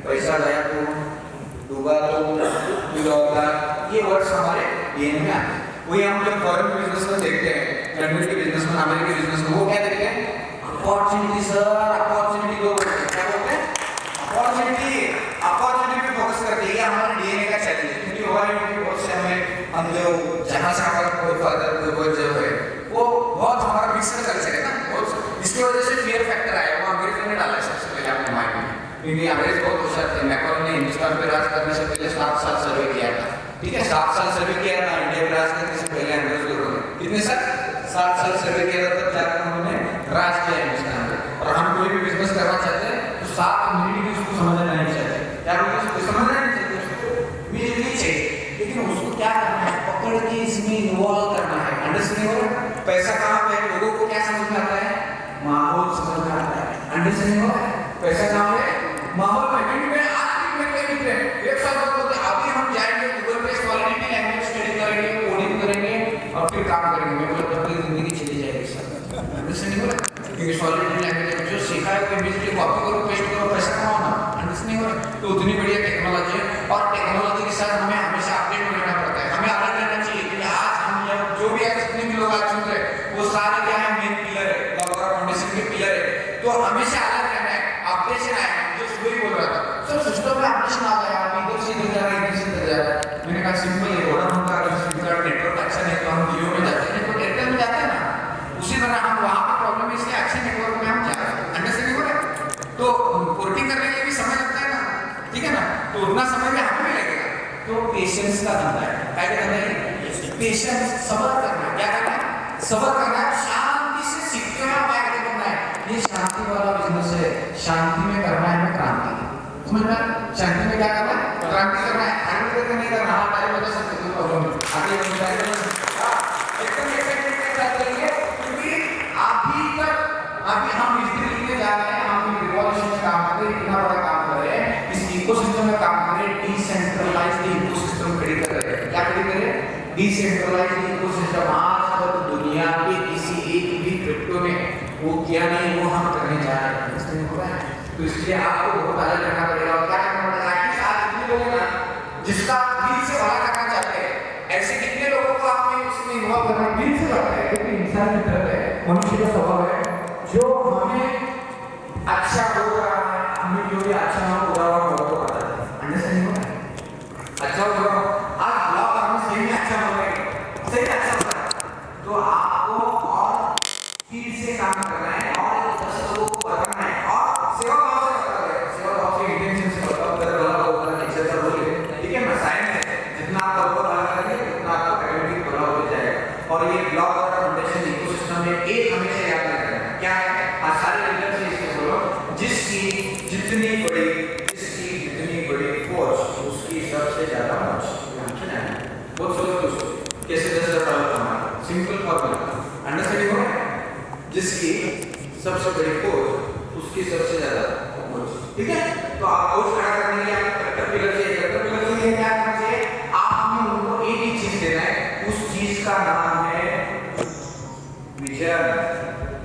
पैसा गया तो डूबा तो लौटा, ये वर्ड्स हमारे डीएनए में आते हैं। वही हम जब फॉरेन बिजनेस में देखते हैं, लंदन के बिजनेस में, अमेरिकी बिजनेस में, वो क्या देखते हैं? अपॉर्चुनिटी सर, अपॉर्चुनिटी दो, क्या बोलते हैं? अपॉर्चुनिटी पे फोकस करते हैं, ये हमारे डीएनए का चैलेंज है। क्योंकि हमारे बहुत से हम जो जहाँ से हमारा कोई फादर कोई जो है वो बहुत हमारा मिक्सड कल्चर है ना, बहुत इसकी वजह से फियर फैक्टर आया, वो अंग्रेजों ने डाला है सबसे पहले अपने माइंड में, क्योंकि अंग्रेज बहुत होशियार थे। मैकॉले ने हिंदुस्तान पे राज करने से पहले 7 साल सर्वे किया था, ठीक है, 7 साल सर्वे किया था इंडिया पे राज करने से पहले अंग्रेज लोगों ने। कितने साल? 7 साल सर्वे किया था, तब जाकर उन्होंने राज किया हिंदुस्तान में। और हम कोई भी बिजनेस करना चाहते हैं तो 7 कम्युनिटी उसको समझना नहीं चाहते, क्या बोलते हैं, उसको समझना नहीं चाहते, उसको इमीडिएटली चाहिए, लेकिन उसको क्या करना है, पकड़ के इसमें इन्वॉल्व करना है, अंडरस्टैंड हो रहा है? पैसा कहाँ पे है, लोगों को क्या समझ में आता है, माहौल समझ में आता है, अंडरस्टैंड हो रहा है? पैसा कहाँ पे, माहौल में। क्योंकि मैं आज में कई मित्र हैं, एक साल बाद बोलते अभी हम जाएंगे गूगल पे सॉलिडिटी लैंग्वेज स्टडी करेंगे, कोडिंग करेंगे और फिर काम करेंगे। मैं बोला तब तक जिंदगी चली जाएगी सर, अंडरस्टैंड हो रहा है? क्योंकि सॉलिडिटी लैंग्वेज जो सीखा है वो इमीडिएटली कॉपी करो, पेस्ट करो, पैसा कमाओ ना, अंडरस्टैंड हो रहा है? तो उतनी बढ़िया टेक्नोलॉजी है, और टेक्नोलॉजी के साथ हमें हमेशा अपडेट रहना पड़ता है, हमें अलर्ट रहना चाहिए। क्योंकि आज हम जो भी आज जितने भी लोग आज सुन रहे हैं वो सारे क्या है, मेन पिलर है, लॉकरा फाउंडेशन के पिलर है, तो हमेशा अलर्ट रहना है, अपडेशन आएगा। जो सुबह ही बोल रहा था सर सिस्टम में अपडेशन आ गया, आप इधर से इधर जा रहे हैं, इधर से इधर जा रहे हैं। मैंने कहा सिंपल है, वोडाफोन का अगर नेटवर्क अच्छा नहीं तो हम जियो में जाते हैं, नेटवर्क एयरटेल में जाते हैं ना, उसी तरह हम वहाँ पर प्रॉब्लम है इसलिए अच्छे नेटवर्क में हम जा रहे हैं, अंडरस्टैंड हो रहा है? तो पोर्टिंग करने के लिए भी समय लगता है ना, ठीक है ना, तो उतना समय में हमें भी लगेगा। तो पेशेंस का धंधा है, क्या कहना है, पेशेंस, सब्र करना, क्या करना है, सब्र करना है, शांति से सीखते हुए आप आगे बढ़ना है। ये शांति वाला बिजनेस है, शांति में करना है क्रांति, समझ में? शांति में क्या करना है, क्रांति करना है, आगे करके नहीं करना। हाँ तारीफ बता सकते हो, प्रॉब्लम आगे एकदम एक्साइटेड के साथ रहिए, क्योंकि अभी तक अभी हम हिस्ट्री लिखने जा रहे हैं, हम रिवॉल्यूशन में काम कर रहे हैं, इतना बड़ा काम कर रहे हैं, इस इकोसिस्टम में काम कर रहे हैं, डिसेंट्रलाइज्ड इकोसिस्टम खड़ी कर रहे हैं। क्या खड़ी कर रहे हैं? Decentralised ecosystem. आज तक दुनिया के किसी एक भी क्रिप्टो में वो किया नहीं, वो हम करने जा रहे हैं, अंडरस्टैंड हो रहा है? तो इसलिए आपको बहुत अलग करना पड़ेगा, और क्या करना पड़ेगा, आज इतने लोग हैं ना जिसका दिल से भला करना चाहते हैं, ऐसे कितने लोगों को आपने इसमें इन्वॉल्व करना दिल से करते हैं, क्योंकि इंसान की तरफ है मनुष्य का स्वभाव है, जो हमें अच्छा हो रहा है, हमें जो भी अच्छा हो बुरा हो वो पता है, अंडरस्टैंडिंग हो रहा है, अच्छा हो बुरा हो, आज ब्लॉग हमें सही में अच्छा हो रहा है, सही अच्छा हो रहा है, तो आपको और स्पीड से काम करना है और 10 लोगों को बताना है और सेवा भाव से बताना है, सेवा भाव से इंटेंशन से बताओ, अगर गलत होगा नेचर से बोलिए, ठीक है ना, साइंस है, जितना आप करोगे भला करेंगे उतना आपको एकेडमिक भला हो जाएगा। और ये ब्लॉग और फाउंडेशन इकोसिस्टम में एक हमेशा याद रखना है, क्या है, आज सारे लीडर से इससे बोलो, जिसकी जितनी बड़ी फोर्स उसकी सबसे ज्यादा मौज, बहुत सोचो दोस्तों, कैसे 10 कमाना, सिंपल फॉर्मूला, अंडरस्टैंडिंग हो रहा है, जिसकी सबसे बड़ी फोर्स उसकी सबसे ज्यादा मौज, ठीक है। तो आप फोर्स खड़ा करने के लिए आप कैटरपिलर से क्या करना चाहिए, आपने उनको एक ही चीज देना है, उस चीज का नाम है विजन।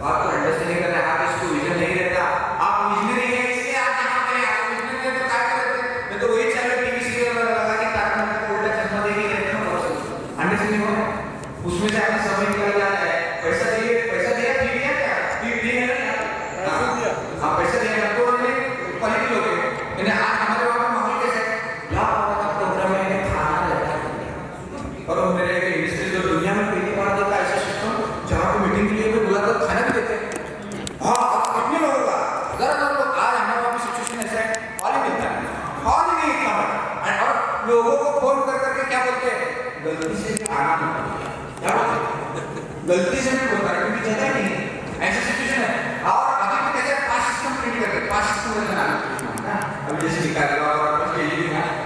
आप तो अंडरस्टैंडिंग करना है, आप इसको विजन नहीं देता, आप विजनरी है इसलिए आप यहाँ पे आप विजनरी है तो क्या करते हैं, मैं तो वही चैनल टीवी सीरियल में लगा कि ताकि मैं को उल्टा चश्मा देके रहता हूँ, अंडरस्टैंडिंग हो रहा है, उसमें से आपने समय निकाल जाता है, पैसा दिया टीवी है क्या, टीवी है हाँ पैसा दिया तो क्वालिटी लोगे, यानी आज हमारे वहाँ पे माहौल कैसा है, लाभ वाला प्रोग्राम है, खाना रहता है, और मेरे इंडस्ट्री जो दुनिया में पहली बार देखा ऐसा सिस्टम जहाँ पे मीटिंग के लिए बुला कर खाना भी देते हैं, हाँ कितने लोगों का 1000 लोग, आज हमारे वहाँ पे सिचुएशन ऐसा है, हॉल ही मिलता है, हॉल ही नहीं इतना बड़ा, और लोगों को फोन कर करके क्या बोलते हैं, गलती से भी आना नहीं, क्या बोलते हैं, गलती से भी बोलता है क्योंकि जगह नहीं है, ऐसा सिचुएशन है। और अभी तो कैसे पास सिस्टम प्रिंट करते हैं, पास सिस्टम में बनाना, अभी जैसे निकाल और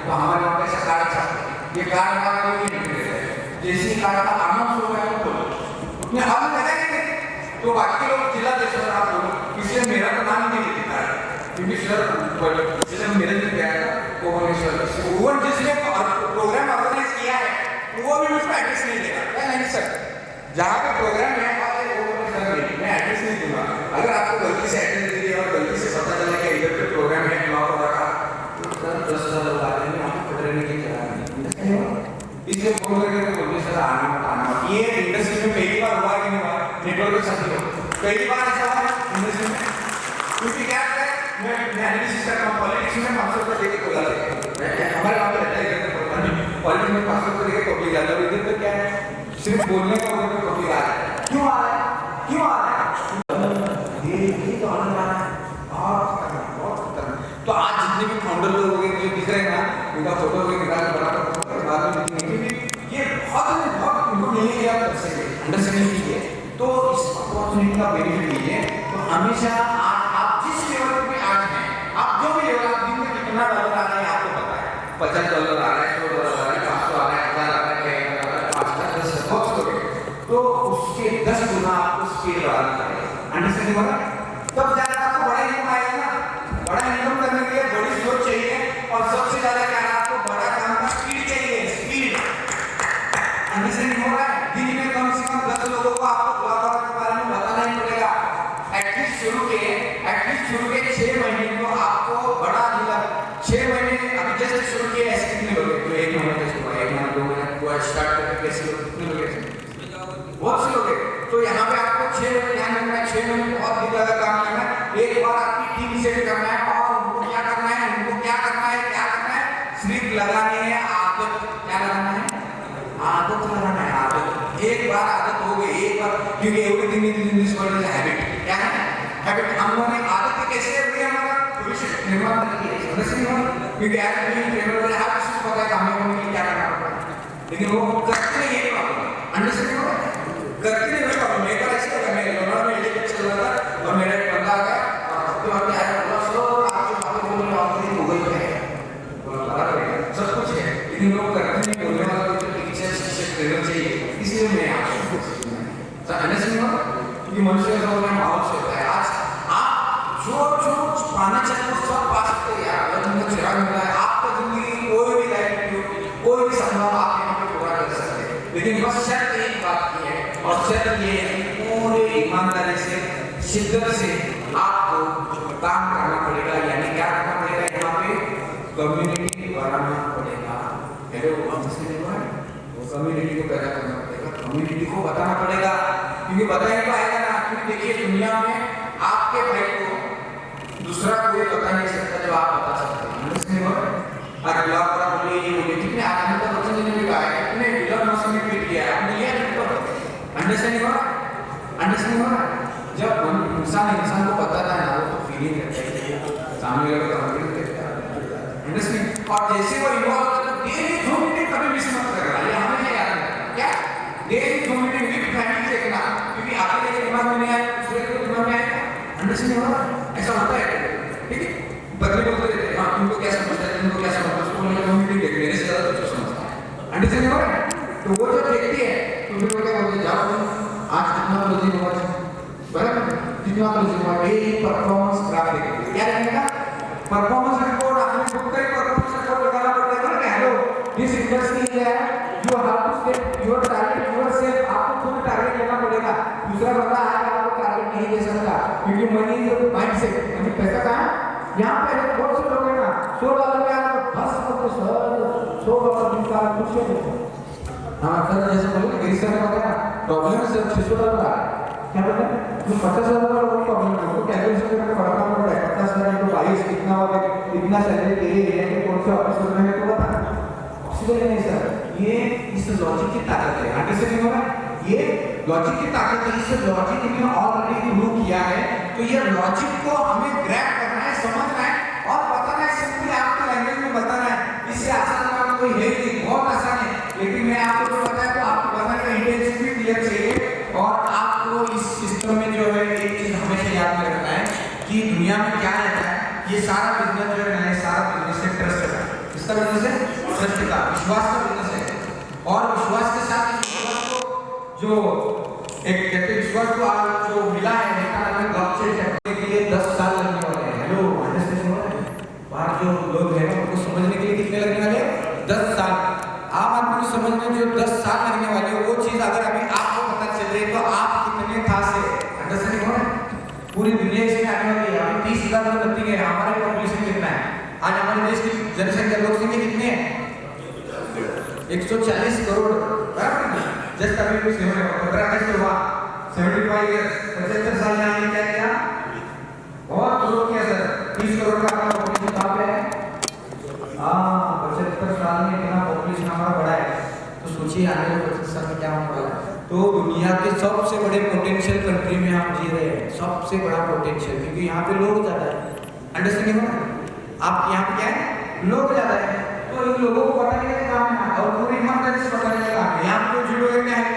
तो हमारे वहाँ पे ऐसा कार्ड छापते हैं, ये कार्ड हमारा कोई नहीं मिलता है, जैसे कार्ड का अनाउंस हो गया तो बोलो हम जगह नहीं, तो बाकी लोग जिला देशवर आप बोलो, इसलिए मेरा तो नाम ही नहीं लिखा है, क्योंकि सर जैसे मेरे लिए गया था वो जिसने प्रोग्राम ऑर्गेनाइज किया है वो भी मुझको एड्रेस नहीं देगा, नहीं सर जहाँ पे प्रोग्राम है वो सर नहीं, मैं एड्रेस नहीं दूंगा, अगर आपको गलती से एड्रेस दे दिया और गलती से पता चला कि इधर पे प्रोग्राम है ब्लॉक हो रहा तो सर 10,000 लोग आते हैं, आपको ट्रेनिंग की चला इसलिए फोन करके बोलते सर आना मत, ये इंडस्ट्री में पहली बार हुआ कि नहीं हुआ, नेटवर्क के साथ पहली बार ऐसा हुआ इंडस्ट्री में, क्योंकि क्या है मैं एनालिसिस करता हूँ, पॉलिटिक्स में 500 रुपये देके बोला हमारे वहाँ पे रहता है, पॉलिटिक्स में 500 रुपये देके पब्लिक जाता है, इधर पे क्या है सिर्फ बोलने का उधर पे पब्लिक आ रहा है, क्यों आ रहा है, क्यों आ रहा है, ये तो आनंद आ रहा है, बहुत खतरनाक। तो आज जितने भी फाउंडर लोग होंगे जो दिख रहे हैं ना, उनका फोटो वगैरह निकाल बनाकर बाद में क्योंकि ये बहुत उनको मिलने की आप अंडरस्टैंडिंग कीजिए, तो इस अपॉर्चुनिटी का बेनिफिट लीजिए। तो हमेशा आप जिस लेवल पे आज हैं, आप जो भी लेवल, आप दिन में कितना डॉलर आ रहा है आपको पता है, $50 आ रहा है, $100 आ रहा है, 500 आ रहा है, 1000 आ रहा है, 5,000 बहुत लोग, तो उसके 10 गुना आपको स्पीड बढ़ाना पड़ेगा, अंडरस्टैंडिंग हो रहा है, तब जाकर आपको बड़ा इनकम आएगा ना, बड़ा इनकम करने के लिए बड़ी सोच चाहिए, और सबसे ज्यादा क्या है आपको बड़ा काम का स्पीड चाहिए, स्पीड, अंडरस्टैंडिंग हो रहा है, दिन में कम से कम 10 लोगों को आपको ब्लॉग के बारे में बताना ही पड़ेगा, एटलीस्ट शुरू के 6 महीने को आपको बड़ा मिला, 6 महीने अभी जैसे शुरू किए ऐसे कितने लोग हैं, तो 1 महीने तक हुआ, 1 महीने 2 महीने को स्टार्ट करके कैसे लोग कितने लोग हैं, बहुत से लोग हैं, तो यहाँ पे आपको 6 महीने ध्यान रखना है, 6 महीने बहुत ही ज्यादा काम करना है, एक बार आपकी टीम सेट करना है, और उनको क्या करना है, सिर्फ लगानी है आदत, क्या लगाना है, आदत लगाना है, आदत, एक बार आदत हो गई, एक बार, क्योंकि everything in this world is habit, क्या है हैबिट, हम लोगों ने आदत कैसे हुई हमारा भविष्य निर्माण करके, क्योंकि आज भी ट्रेनर वाले हर किसी को पता है हमें उनके क्या करना पड़ता है, लेकिन वो करते नहीं है प्रॉब्लम, अंडरस्टैंडिंग हो रहा है, करते नहीं है प्रॉब्लम, मेरे को ऐसे लगा, मैं लोनावला में एजुकेट चल रहा था और मेरा एक बंदा आ गया और सबके वहाँ पे आया, बोला सो आपके वहाँ पे बोलने वाले गूगल पे है, सब कुछ है, लेकिन लोग करते नहीं, बोलने वाला तो टीचर शिक्षक ट्रेनर चाहिए, इसलिए मैं आपको अंडरस्टैंडिंग हो, क्योंकि मनुष्य का बोलना माहौल से होता है, आज आप जो पाना चाहते हो सब पा सकते हैं यार, अगर तुमको चिराग मिला है, आपका जिंदगी कोई भी लाइफ कोई भी संभव आप यहाँ पे पूरा कर सकते हैं, लेकिन बस शर्त एक बात की है, और शर्त ये है कि पूरे ईमानदारी से, शिद्दत से आपको काम करना पड़ेगा, यानी क्या करना पड़ेगा, यहाँ पे कम्युनिटी बनाना पड़ेगा, कम्युनिटी को पैदा करना पड़ेगा, कम्युनिटी को बताना पड़ेगा, क्योंकि बताएंगे तो आएगा ना, क्योंकि देखिए दुनिया में आपके भाई को दूसरा कोई बता नहीं सकता जो आप बता सकते हैं। अगर अल्लाह का बोले ये बोले कितने आदमी का वचन देने भी कहा है, कितने विलन मौसम में भी किया है, आपने लिया नहीं। अंडरस्टैंडिंग हो रहा है? अंडरस्टैंडिंग हो रहा है? जब इंसान को बताता है ना, वो तो फीलिंग करता है सामने वाले का फीलिंग करता है। अंडरस्टैंडिंग। और जैसे वो इन्वॉल्व होता है डेली 2 मीटिंग कभी मिस मत करना, ये हमें नहीं याद रखना। क्या डेली 2 मीटिंग विद फैमिली देखना, क्योंकि आपके लिए दिमाग में नहीं आया दूसरे के दिमाग में आएगा। अंडरस्टैंडिंग हो रहा है? ऐसा होता है, ठीक है? बदले बोलते रहते हैं, हाँ तुमको क्या समझता है, तुमको क्या समझता है, उसको बोलने 2 मीटिंग देख, मेरे से ज़्यादा कुछ समझता है। अंडरस्टैंडिंग हो रहा है? तो वो जब देखती है तो फिर वो क्या बोलते हैं, जाओ आज कितना क्लोजिंग हुआ है, बराबर कितना क्लोजिंग हुआ है, ये परफॉर्मेंस ग्राफ देखेंगे। क्या रहेगा? Performance report. आपने खुद का ही परफॉर्मेंस रिपोर्ट लगाना पड़ता है ना। हेलो दिस इंडस्ट्री है, you have to set your target yourself. आपको खुद टारगेट लेना पड़ेगा, दूसरा बंदा आएगा आपको टारगेट नहीं दे सकता, क्योंकि मनी इज माइंडसेट। मनी पैसा कहाँ है? यहाँ पे है। बहुत से लोग हैं ना $100 में आपको बस तो सर $100 दिन का खुश हो। हाँ सर जैसे बोले गिरी सर ने बताया प्रॉब्लम है सर $600 आ क्या बोलते हैं, तो $50,000 कोई प्रॉब्लम नहीं है, तो कैलकुलेशन करके पढ़ना पड़ रहा है। 50,000 into 22 कितना होगा, इतना सैलरी दे रहे हैं, कौन से ऑफिस में है तो बता। पॉसिबल नहीं सर, ये इस लॉजिक की ताकत है। अंडरस्टैंडिंग हो रहा है? ये लॉजिक की ताकत है, इस लॉजिक ने ऑलरेडी प्रूव किया है। तो ये लॉजिक को हमें ग्रैब करना है, समझना है और बताना है, सिंपली आपके लैंग्वेज में बताना है। इससे आसान काम कोई है नहीं, बहुत आसान है। लेकिन मैं आपको जो बताया तो आपको बताने का इंटेंशन भी क्लियर चाहिए। और आपको इस सिस्टम में जो है एक चीज हमेशा याद में रखना है कि दुनिया में क्या रहता है, ये सारा बिजनेस जो है ना, सारा बिजनेस है ट्रस्ट का। किसका बिजनेस है? ट्रस्ट का, विश्वास का बिजनेस है। और विश्वास के साथ इस विश्वास को जो एक कहते विश्वास को आज जो मिला है, निकालने में ब्लॉकचेन टेक्नोलॉजी के लिए 10 साल लगने वाले हैं। हेलो अंडरस्टैंड हो रहा है? बाहर जो लोग हैं उनको समझने के लिए कितने लगने वाले हैं? 10 साल। आम आदमी को समझने जो 10 साल लगने वाले हैं, वो चीज अगर अभी आपको पता चल रही है तो आप कितने खास है। अंडरस्टैंडिंग हो रहा है? पूरी दुनिया इसमें आने वाली है। अभी 30,000 लोग बनती है। हमारे पॉपुलेशन कितना है आज? हमारे देश की जनसंख्या लोक संख्या कितनी है? 140 करोड़। जस्ट अभी 15 अगस्त हुआ, 75 ईयर्स, 75 साल में आने क्या किया? बहुत ग्रोथ किया सर। 30 करोड़ का हमारा पॉपुलेशन कहाँ पे है? 75 साल में इतना पॉपुलेशन हमारा बढ़ा है, तो सोचिए आने वाले 25 साल में क्या होने वाला है। तो दुनिया के सबसे बड़े पोटेंशियल कंट्री में हम जी रहे हैं, सबसे बड़ा पोटेंशियल, क्योंकि यहाँ पे लोग ज्यादा है। अंडरस्टैंडिंग हो? आप यहाँ पे क्या है? लोग ज्यादा है। तो इन लोगों को बताने का काम है और पूरी ईमानदारी से बताने का काम है। यहाँ पे जुड़े हुए क्या है?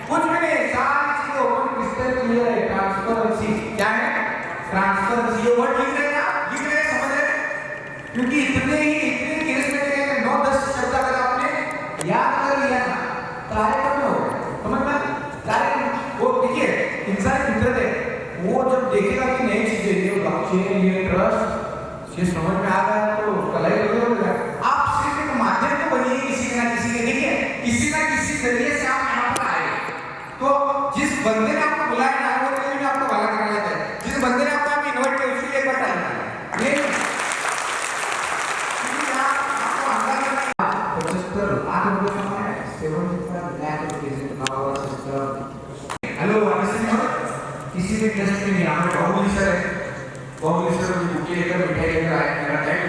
कुछ भी नहीं, सारी चीजें ओपन क्रिस्टल क्लियर है। ट्रांसफरेंसी क्या है? ट्रांसफरेंसी। ये वर्ड लिख रहे हैं आप, लिख रहे हैं, समझ रहे हैं? क्योंकि इतने केस में 9-10 शब्द अगर आपने याद कर लिया ना, कार्य में हो समझना कार्य। वो देखिए इंसान फितरत है, वो जब देखेगा कि नई चीजें, ये ब्लॉकचेन, ये ट्रस्ट, ये समझ में आ गया तो उसका लाइफ हो जाएगा। आप सिर्फ एक माध्यम तो बनिए किसी ना किसी के, देखिए किसी ना किसी जरिए से आप यहाँ पर आए। तो जिस बंदे ने आपको बुलाया ना, वो कभी भी आपको भला करना चाहता है। जिस बंदे ने आपको इन्वाइट किया उसके लिए एक बार टाइम ये 75 lakh rupees in our system. Hello understand? किसी भी टेस्ट में यहाँ पे बाहुबली सर है, बाहुबली सर बुके लेकर मिठाई लेकर आए। मेरा टाइम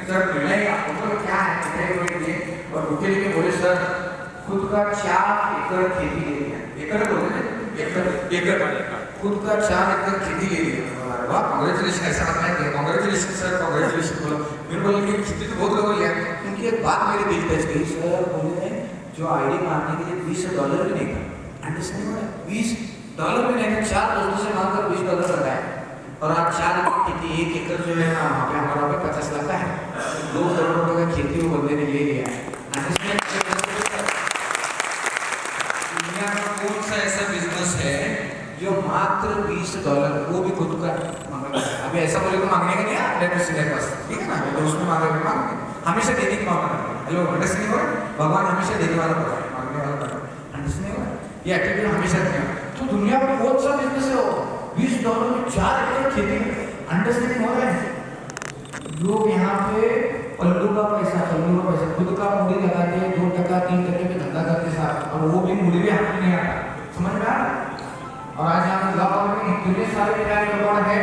सर मिठाई आपको क्या है, मिठाई को दिए और बुके लेके बोले सर खुद का 4 एकड़ खेती ले लिया। एकड़ बोलते हैं एकड़ खुद का 4 एकड़ खेती ले लिया। वाह कांग्रेचुलेशन, ऐसा लगता है कांग्रेचुलेशन सर, कांग्रेचुलेशन बोलो। मेरे को लगे खेती तो बहुत लोगों ने लिया, क्योंकि एक बात मेरे दिल टच गई। सर बोले जो आईडी मांगने के लिए $20 भी नहीं था। अंडरस्टैंड हो रहा है? $20 भी नहीं था। 4 दोस्तों से मांगकर $20 लगाए और आज 4 एकड़ खेती, 1 एकड़ जो है ना वहाँ पे हमारा पे 50 लाख का है। 2 करोड़ रुपए का खेती वो बंदे ने ले लिया है। दुनिया का कौन सा ऐसा बिजनेस है जो मात्र $20 वो भी खुद का मांगा? अभी ऐसा बोले तो मांगने का नहीं है, ठीक है ना? तो उसमें मांगे मांगे, हमेशा देने की मांगना। हेलो अंडरस्टैंड हो रहा है? भगवान हमेशा देने वाला होता है, मांगने वाला होता है। अंडरस्टैंड हो रहा है? ये एटीट्यूड हमेशा रखना। तो दुनिया में कौन सा बिजनेस है वो $20 में 4 एकड़ खेती? अंडरस्टैंड हो रहा है? लोग यहाँ पे पल्लू का पैसा खुद का मूड़ी लगा के 2%, 3% पे धंधा करते साथ, और वो भी मूड़ी भी हाथ में नहीं आता। समझ में आ रहा है? और आज यहाँ लॉ में इतने सारे ट्रैक रिकॉर्ड है,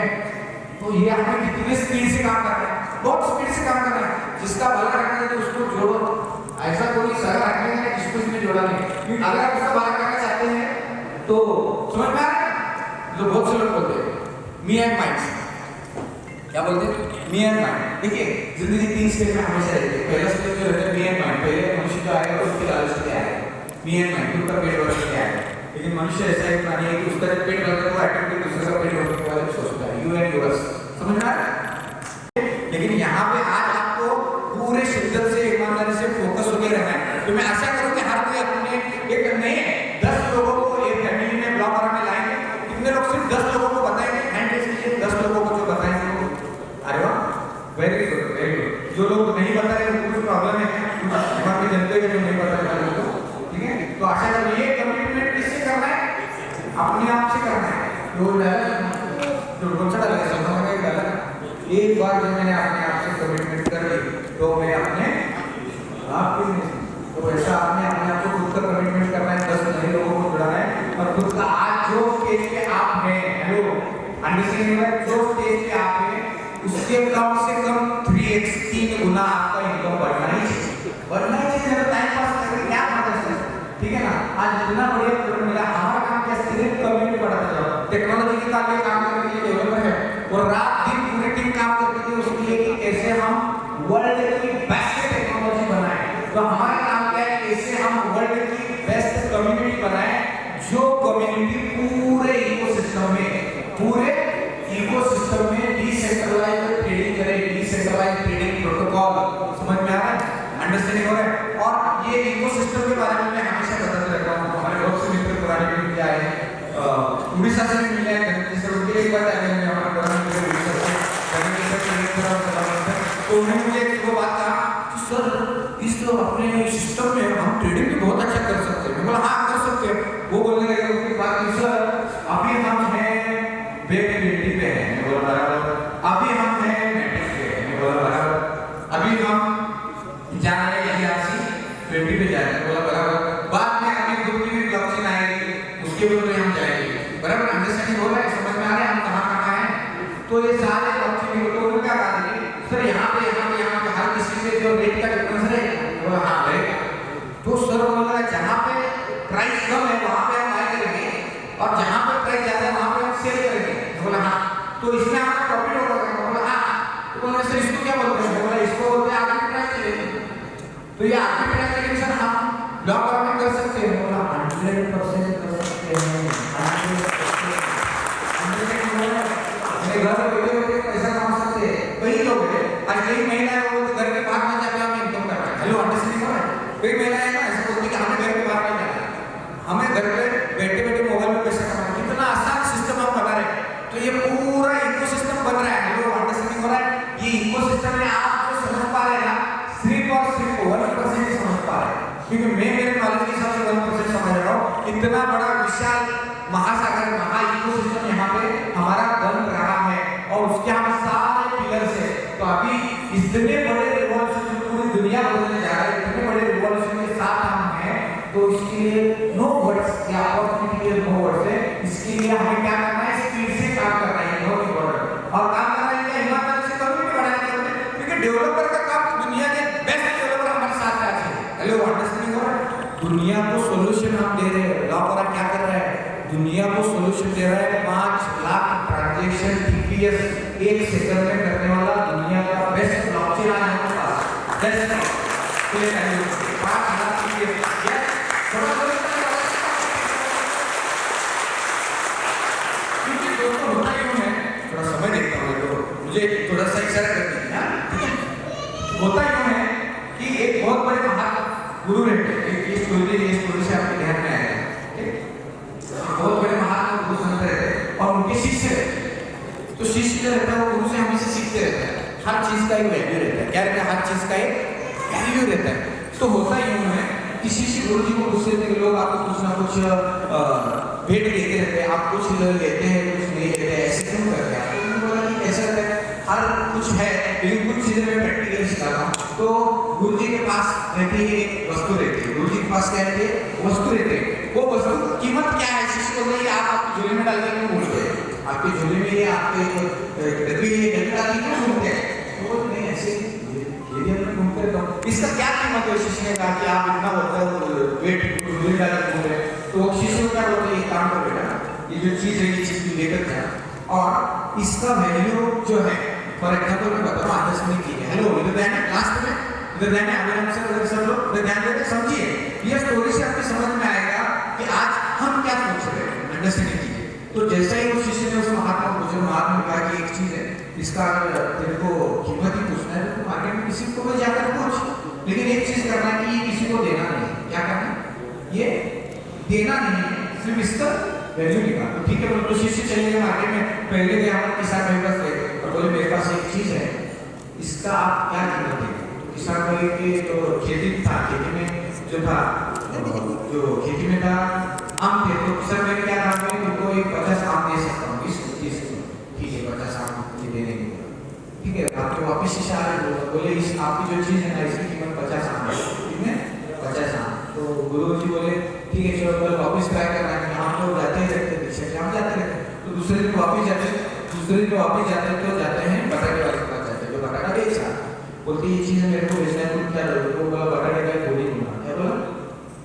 तो ये हमें कितने स्पीड से काम कर रहे हैं, बहुत स्पीड से काम कर रहे हैं। जिसका भला रखना है तो उसको जोड़ो, ऐसा कोई सगा रखने है जिसको इसमें जोड़ा नहीं। अगर आप उसका भला करना चाहते हैं तो समझ में आ रहा है। जो बहुत से लोग बोलते हैं मी एंड माइंड, क्या बोलते हैं मी एंड माइंड। देखिए जिंदगी 3 स्टेज में हमेशा रहती है। पहला स्टेज जो रहता है मी एंड माइंड, पहले मनुष्य जो आएगा उसके लालच से आएगा, मी एंड माइंड, उसका पेट भरने से आएगा। लेकिन मनुष्य ऐसा एक प्राणी है कि उसका जब पेट भरता है वो ऑटोमेटिक दूसरे का पेट भरने के बाद सोचता है यू एंड योर्स, समझ में आ रहा है। लेकिन यहाँ पे आज आपको पूरे शिद्दत से ईमानदारी से फोकस होकर रहना है। तो मैं आशा करूँ कि हर कोई अपने एक नए 10 लोगों को एक फैमिली में ब्लॉग कराने लाएंगे। कितने लोग सिर्फ 10 लोगों को बताएंगे, हैंड रेज कीजिए 10 लोगों को जो बताएंगे वो। अरे वाह, वेरी गुड वेरी गुड। जो लोग नहीं बता रहे उनको कुछ प्रॉब्लम है, वहाँ पे जनते हैं जो नहीं बता रहे लोगों को, ठीक है। तो आशा करूँ ये कमिटमेंट किससे करना है, अपने आप से करना है। जो कौन सा डालेगा समझ में डाला। एक बार जब मैंने अपने आप से कमिटमेंट कर ली तो मैं अपने आप की नहीं, तो ऐसा आपने अपने आप को खुद का कमिटमेंट करना है, 10 नए लोगों को जुड़ाना है और खुद का आज जो स्टेज पे आप हैं, हेलो अंडरस्टैंडिंग है, जो स्टेज पे आप हैं उसके कम से कम 3x 3 गुना आपका इनकम बढ़ना ही चाहिए। टाइम पास करके क्या मतलब है, ठीक है ना। आज जितना बढ़िया प्रोडक्ट मिला, हमारा काम क्या सिर्फ कम्युनिटी बढ़ाता जाओ। टेक्नोलॉजी के काम करने के लिए डेवलपर है और रात दिन पूरी टीम काम करती है उसके लिए कि कैसे हम वर्ल्ड की बेस्ट टेक्नोलॉजी बनाएं। तो हमारा काम क्या है, कैसे हम वर्ल्ड की बेस्ट कम्युनिटी बनाएं, जो कम्युनिटी पूरे इकोसिस्टम में डिसेंट्रलाइज्ड ट्रेडिंग करे, डिसेंट्रलाइज्ड ट्रेडिंग प्रोटोकॉल, समझ में आ रहा है, अंडरस्टैंडिंग हो रहा है। और ये इकोसिस्टम के बारे में मैं हमेशा बताता रहता हूँ। हमारे बहुत से मित्र पुराने मित्र क्या है, उड़ीसा से भी मिले हैं, जैसे उनके एक बार आए हैं हमारे पुराने मित्र उड़ीसा से, तो उन्होंने मुझे एक बात कहा कि सर इस अपने सिस्टम में हम ट्रेडिंग भी बहुत अच्छा कर सकते हैं। मैं बोला हाँ कर सकते हैं। वो बोलने लगे उसके बाद कि सर अभी हम हैं वेब 20 पे हैं, मैं बोला बराबर। अभी हम हैं मैट्रिक्स पे हैं, मैं बोला बराबर। अभी हम जा रहे हैं IRC 20 पे जा रहे हैं, बोला बराबर। बाद में अभी खुद की भी ब्लॉकचेन आएगी, उसके ऊपर हम जाएंगे, बराबर। अंडरस्टैंडिंग हो रहा है, समझ में आ रहा है हम कहाँ हैं। तो ये सारे ब्लॉकचेन के लोग क्या कहा सर यहाँ पे हर किसी से जो रेट का डिफरेंस है वो हाँ रहेगा। तो सर बोला जहाँ पे प्राइस कम है वहाँ पे हम बाय करेंगे और जहाँ पे प्राइस ज़्यादा है वहाँ पे हम सेल करेंगे। बोला हाँ, तो इसमें आपका प्रॉफिट होगा। बोला हाँ। तो बोला सर इसको क्या बोलते हैं, बोला इसको बोलते हैं आर्बिट्रेज ट्रेडिंग। तो ये आर्बिट्रेज ट्रेडिंग सर हम ब्लॉक में कर सकते हैं। बोला 100% कर सकते हैं, 100%। घर बैठे पैसा कमा सकते हैं। कई लोग हैं, आज कई महिलाएं वो घर के बाहर ना जाके हमें इनकम कर रहा है। हेलो अंडरस्टैंडिंग हो रहा है। कई महिलाएं ना ऐसा बोलती है कि हमें घर के बाहर नहीं जाना है, हमें घर पे बैठे बैठे मोबाइल में पैसा कमाना है। कितना आसान सिस्टम हम बना रहे हैं। तो ये पूरा इकोसिस्टम बन रहा है। हेलो अंडरस्टैंडिंग हो रहा है। ये इकोसिस्टम में आप जो समझ पा रहे हैं ना, सिर्फ और सिर्फ 1% ही समझ पा रहे हैं, क्योंकि मैं मेरे नॉलेज के हिसाब से 1% समझ रहा हूँ। इतना बड़ा विशाल महासागर महा इकोसिस्टम यहाँ पे हमारा बन रहा है और उसके हम सारे पिलर्स है। तो अभी इतने बड़े रिवॉल्यूशन पूरी दुनिया बदलने जा रहा है, इतने बड़े रिवॉल्यूशन के साथ हम हैं। तो इसके लिए नो वर्ड्स या अपॉर्चुनिटी के नो वर्ड्स है। इसके लिए हमें क्या करना है, स्पीड से काम करना है, बहुत इंपॉर्टेंट। और काम करना है क्या, ईमानदारी से कम्युनिटी बनाना है, क्योंकि डेवलपर का काम दुनिया के बेस्ट डेवलपर हमारे साथ है। हेलो अंडरस्टैंडिंग हो रहा है। दुनिया को सोल्यूशन हम दे रहे हैं। लॉ वाला क्या कर रहा है, दुनिया को सोल्यूशन दे रहा है। 5 लाख ट्रांजैक्शन TPS 1 सेकंड में करने वाला दुनिया का बेस्ट ब्लॉकचेन आज हमारे पास। Best play value 5 lakh TPS। क्योंकि दोस्तों होता क्यों है, थोड़ा समय देखता हूँ तो मुझे थोड़ा सा इशारा कर दीजिए। होता क्यों है कि एक बहुत बड़े महान गुरु रहते हैं, ये स्टोरी से आपके ध्यान में आएगा। बहुत बड़े महान गुरु संत रहते और उनके शिष्य रहते। तो शिष्य जो रहता है वो गुरु से हमेशा सीखते रहता है। हर चीज का एक वैल्यू रहता है। क्या रहता है, हर चीज का एक वैल्यू रहता है। तो होता यूं है कि शिष्य गुरु जी को पूछते थे कि लोग आपको कुछ ना कुछ भेंट देते रहते हैं, आप कुछ लेते हैं कुछ नहीं लेते, ऐसे क्यों करते हैं। तो उन्होंने बोला कि ऐसा रहता है, हर कुछ है लेकिन कुछ चीजें मैं प्रैक्टिकली सिखाता हूँ। तो गुरु जी के पास रहती है एक वस्तु रहती है। गुरु जी के पास क्या रहती है, वस्तु रहती है। वो वस्तु की कीमत क्या है, शिष्य बोलते हैं आप झोले में डाल के क्यों भूल गए। आपके झोले में ये आपके डब्बी में डब्बी डाली क्यों घूमते हैं? तो नहीं ऐसे ये भी हम घूमते रहते हैं। इसका क्या कीमत है? शिष्य ने कहा कि आप इतना होता वेट झोले डाल के घूम रहे हैं, तो शिष्य को क्या बोलते हैं, ये काम कर बेटा, ये जो चीज है ये चीज लेकर जा, और इसका वैल्यू जो है, फॉर एग्जाम्पल मैं बताऊँ अंडरस्टैंडिंग की है। हेलो इधर ध्यान है, लास्ट में इधर ध्यान है, अगर हमसे अगर सब लोग इधर ध्यान देते समझिए, ये स्टोरी से आपको समझ में आएगा कि आज हम क्या सोच रहे हैं, अंडरस्टैंडिंग कीजिए। तो जैसा ही उस शिष्य ने उस महात्मा को मुझे महात्मा ने कहा कि एक चीज है, इसका तेरे को कीमत ही पूछना है तो मार्केट में किसी को भी जाकर पूछ, लेकिन एक चीज करना है कि ये किसी को देना नहीं है। क्या करना है? ये देना नहीं है, सिर्फ इसका वैल्यू निकाल। तो ठीक है बोले, तो शिष्य चले गए मार्केट में, पहले गए हम किसान भाई पास गए और बोले मेरे पास एक चीज है, इसका आप क्या कीमत देंगे? तो किसान भाई के जो खेती था, खेती में जो था, जो खेती में था आम थे, तो किसान भाई क्या काम करें, तुमको एक 50 आम दे सकता हूँ, 20-30, ठीक है 50 आम मुझे दे देंगे, ठीक है। आपको वापिस शिष्य आ रहे बोले इस आपकी जो चीज है ना इसकी कीमत 50 आम है, ठीक है 50 आम। तो गुरु जी बोले ठीक है चलो कल वापिस ट्राई करना है, हम लोग जाते ही रहते पीछे हम जाते रहते, तो दूसरे दिन वापिस जाते, दूसरे दिन वापिस जाते तो जाते हैं बटाटे वाले के पास जाते हैं, जो बटाटा बेच रहा बोलते ये चीज मेरे को बेचना है, तुम क्या लोगे? तो बोला बटाटे का गोली दूंगा। क्या बोला?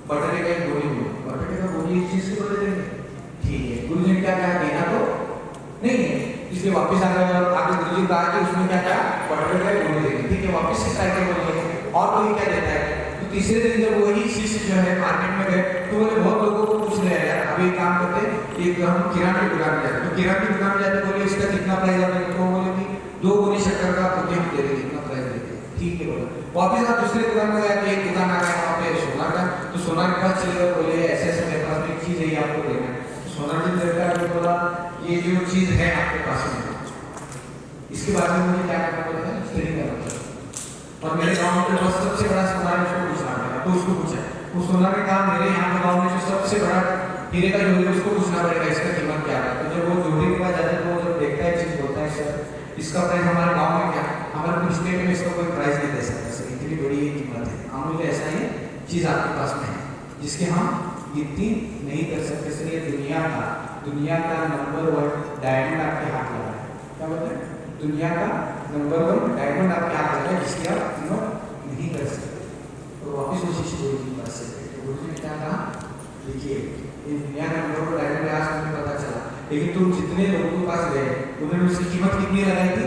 बटाटे का गोली दूंगा। बटाटे का गोली इस चीज से बोले देंगे, ठीक है। गुरु जी ने क्या कहा, देना तो नहीं है, इसलिए वापिस आ गए और आगे गुरु जी कहा कि उसमें क्या कहा, बटाटे का गोली देंगे, ठीक है। वापिस से ट्राई कर बोलेंगे और कोई क्या देता है। तो तीसरे दिन जब वही शिष्य जो है मार्केट में गए तो बोले बहुत लोगों को पूछ रहे यार, अभी एक काम करते एक हम किराना की दुकान में जाते, तो किराना की दुकान में जाते बोले इसका कितना प्राइस है, तो बोले कि 2 गोली शक्कर का खुद हम दे देंगे, कितना प्राइस देते, ठीक है बोला। वापिस आप दूसरे दुकान में गए तो एक दुकान आ गया वहाँ पे सोना का, तो सोना के पास चले गए, बोले ऐसे ऐसे मेरे पास एक चीज है ये आपको देना है। सोना जी लड़का ने बोला ये जो चीज है आपके पास में, इसके बारे में मुझे क्या करना पड़ेगा, स्टडी करना पड़ेगा। और मेरे गांव में जो सबसे बड़ा सोना है उसको पूछना पड़ेगा, तो उसको पूछा, उस सोना ने कहा मेरे यहाँ के गाँव में जो सबसे बड़ा हीरे का जोड़ी उसको पूछना पड़ेगा इसका कीमत क्या है। तो जब वो जोड़ी के पास जाता है तो वो जब देखता है चीज बोलता है सर इसका प्राइस हमारे गाँव में क्या, हमारे पूरे स्टेट में इसका कोई प्राइस नहीं दे सकता सर, इतनी बड़ी ये कीमत है, अमूल्य ऐसा ही चीज आपके पास में है जिसके हम गिनती नहीं कर सकते सर। ये दुनिया का नंबर 1 डायमंड आपके हाथ लगा है। क्या बोलते हैं? दुनिया का नंबर 1 डायमंड आपके हाथ लगा है जिसके आप कीमत नहीं कर सकते। तो वापिस वो शिष्य गुरु जी पास से गुरु जी ने क्या कहा, देखिए ये दुनिया का नंबर 1 डायमंड आज तुम्हें पता चला, लेकिन तुम जितने लोगों के पास गए उन्होंने उसकी कीमत कितनी लगाई थी,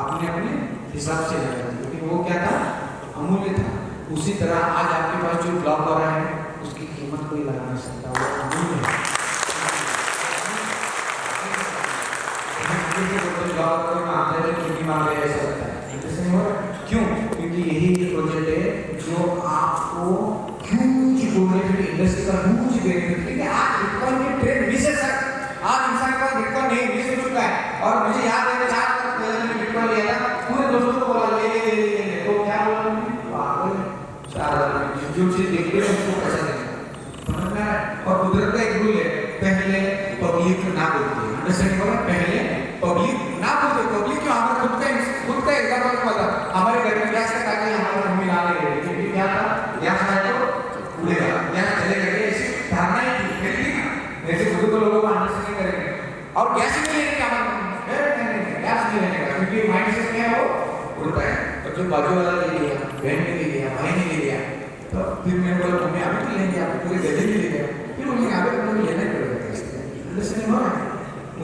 अपने अपने हिसाब से लगाई थी, क्योंकि वो क्या था, अमूल्य था। उसी तरह आज आपके पास जो ब्लॉक हो रहा है उसकी कीमत कोई लगा नहीं सकता, वो अमूल्य है। क्यों? क्योंकि यही प्रोजेक्ट है जो आपको ह्यूज इंडस्ट्री का ह्यूज बेनिफिट है। आज बिटकॉइन की ट्रेंड मिस है सर, आज इंसान का बिटकॉइन नहीं मिस हो चुका है। और मुझे याद है 4 साल पहले मैंने बिटकॉइन लिया था, पूरे दोस्तों को बोला ले तो क्या बोला मैंने, 4,000 जो चीज देख रहे हैं उसको पैसा देना, समझ में आया। और कुदरत का एक रूल है, पहले पब्लिक ना बोलती है, अंडरस्टैंड करो, पहले पब्लिक ना बोलते। पब्लिक क्यों? हमारा खुद का एग्जाम्पल पता, हमारे घर में गैस का ताकि हमारे मम्मी ला ले रही थी, क्या था गैस आया तो उड़ेगा, गैस चलेगा, ऐसी धारणा ही थी, ऐसे खुद को लोगों को अंडरस्टैंड करेंगे और गैस ही नहीं लेने हमारे गैस नहीं लेने का, क्योंकि माइंड से क्या है वो उड़ता है। तो जो बाजू वाला ले लिया, बहन ने ले लिया, भाई ने ले लिया, तो फिर मैंने बोला मम्मी अभी तो लेंगे, आप पूरे गले में ले गए, फिर उन्हें आगे तो लेना ही पड़ेगा, अंडरस्टैंड हो रहा है।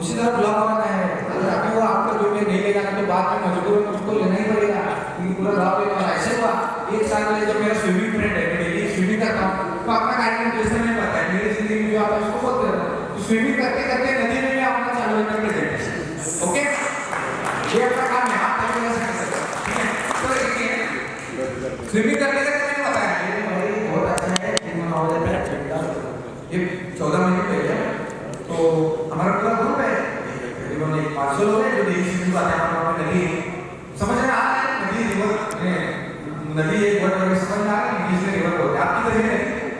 उसी तरह ब्लॉक होना है, अगर अभी वो आपका जो मैं नहीं लेगा तो बाद में मजबूर में उसको लेना ही पड़ेगा, क्योंकि पूरा गाँव लेने वाला। ऐसे हुआ 1 साल पहले जब मेरा स्विमिंग फ्रेंड है, मैं डेली स्विमिंग करता हूँ, तो अपना कार्यक्रम जैसे नहीं पता है, मेरी जिंदगी में जो आता है उसको बोलते रहता हूँ, तो स्विमिंग करते करते नदी में भी अपना चालू करना प्रेजेंटेशन, ओके ये अपना काम है, आप तक कर सकते हैं, ठीक है। तो देखिए स्विमिंग करते करते मैंने बताया ये बहुत अच्छा है, ये 14 महीने पहले तो हमारा पूरा ग्रुप है, करीबन 500 लोग हैं जो डेली स्विमिंग आते हैं। हमारा नदी समझ में आ रहा है, नदी एक वर्ड में समझ में आ रहा है, इंग्लिश में रिवर बोलते हैं, आपकी तरह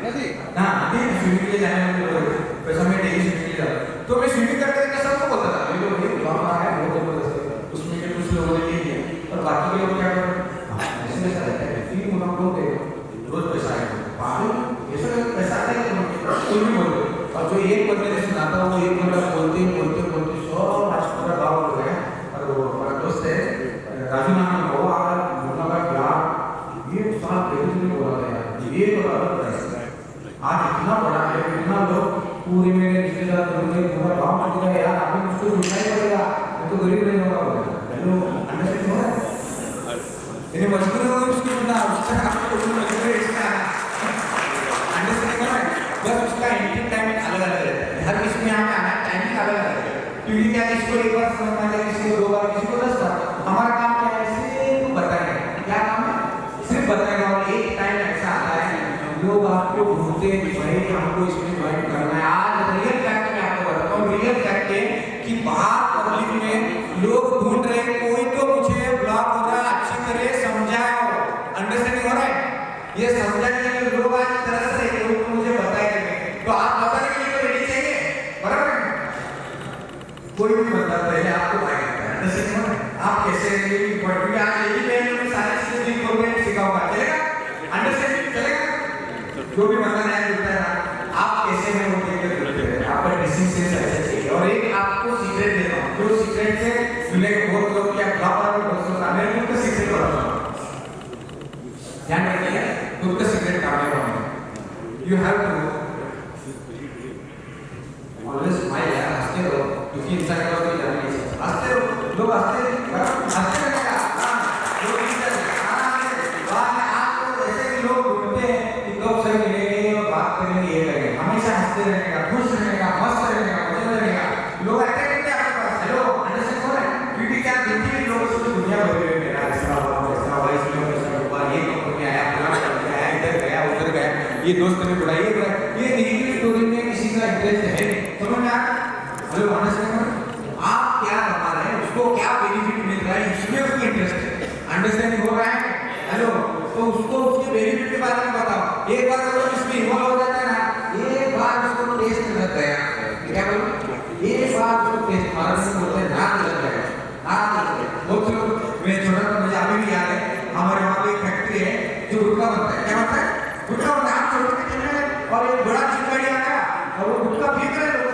नदी हाँ नदी स्विमिंग के लिए जाने वाले वैसा मैं डेली स्विमिंग के लिए जाता, तो मैं स्विमिंग करते करते सबको बोलता था ये लोग ये गाँव आ है बहुत जबरदस्त, उसमें के कुछ लोगों ने ले लिया और बाकी के लोग क्या करें ऐसे में रहता है, फिर मुनाफा लोग रोज पैसा आएगा, पैसा आता है कोई भी बोलते, और जो एक बंदे ने सुनाता वो एक बंदा बोलते बोलते बोलते ये मजबूरी होगी उसकी सुनना, उसका आपको कोई मजबूरी इसका अंडरस्टैंडिंग है, बस उसका एंट्री टाइम अलग अलग रहता है, हर किसी में यहाँ पे आना टाइमिंग अलग अलग है, क्योंकि क्या इसको एक बार समझ में आ जाए, किसी को 2 बार, किसी को 10 बार। हमारा काम क्या है, सिर्फ बताएंगे, क्या काम है, सिर्फ बताएंगे। और एक टाइम ऐसा आता है लोग आपको ढूंढते हैं कि भाई हमको इसमें ज्वाइन करना है। आज रियल फैक्ट में आपको बताता हूँ, रियल फैक्ट है कि बाहर पब्लिक में लोग ढूंढ रहे हैं, कोई तो मुझे ब्लॉक हो रहा है, अच्छी तरह समझाओ, अंडरस्टैंडिंग हो रहा है, ये समझाने के लिए लोग आज तरस रहे हैं, लोग मुझे बताएंगे, तो आप बताने के लिए तो रेडी चाहिए, बराबर है? कोई भी बंदा पहले आपको बताएगा, अंडरस्टैंडिंग हो रहा है, आप कैसे रहेंगे क्योंकि आज यही पहले में सारी चीजें ठीक हो गई, सिखाऊंगा, चलेगा? अंडरस्टैंडिंग चलेगा? जो भी बंदा नया जुड़ता है ना, आप कैसे में वो देख कर आपका ड्रेसिंग सेंस अच्छा चाहिए। और एक आपको सीक्रेट देता हूँ, जो सीक्रेट से सुने बहुत लोग क्या ब्लॉग और दोस्तों का मैं खुद का सीक्रेट बताता हूँ, ध्यान रखिए, खुद का सीक्रेट काम है वो, you have to always smile, यार हंसते रहो, क्योंकि इंसान का कोई जान नहीं सकता, हंसते रहो, लोग हंसते रहेगा, लोग लोग ढूंढते हैं कि कब सही मिलेंगे और बात करेंगे, ये करेंगे, हमेशा हंसते रहने का, खुश रहने का, मस्त रहने का, मजे रहने का, लोग अटैक करते हैं आपके पास, हेलो अंडरस्टैंड हो रहा है? क्योंकि क्या देखिए लोग सोचते दुनिया भर में मेरा ऐसा हुआ इसलिए ऐसा हुआ, ये कंपनी आया, फलाना कंपनी आया, इधर गया उधर गया, ये दोस्त ने बुलाई, ये नेगेटिव स्टोरी में किसी का इंटरेस्ट है नहीं, समझ में आ रहा? हेलो अंडरस्टैंड, आप क्या बता रहे हैं, उसको क्या बेनिफिट मिल रहा है, इसमें उसको इंटरेस्ट है, अंडरस्टैंडिंग हो रहा है? हेलो, तो उसको उसके बेनिफिट के बारे में बताओ। एक बार अगर इसमें इन्वॉल्व हो जाता है ना, एक बार उसको टेस्ट लग गया, क्या बोलूं, एक बार उसको टेस्ट मारने से बोलते हैं नाक लग जाएगा, नाक लग जाएगा। बहुत से लोग, मैं छोटा था, मुझे अभी भी याद है, हमारे वहाँ पे एक फैक्ट्री है जो गुटखा बनता है, क्या बनता है, गुटखा बनता है, हम छोटे थे और एक बड़ा चिंगाड़ी आ गया और वो गुटखा फेंक रहे लोग,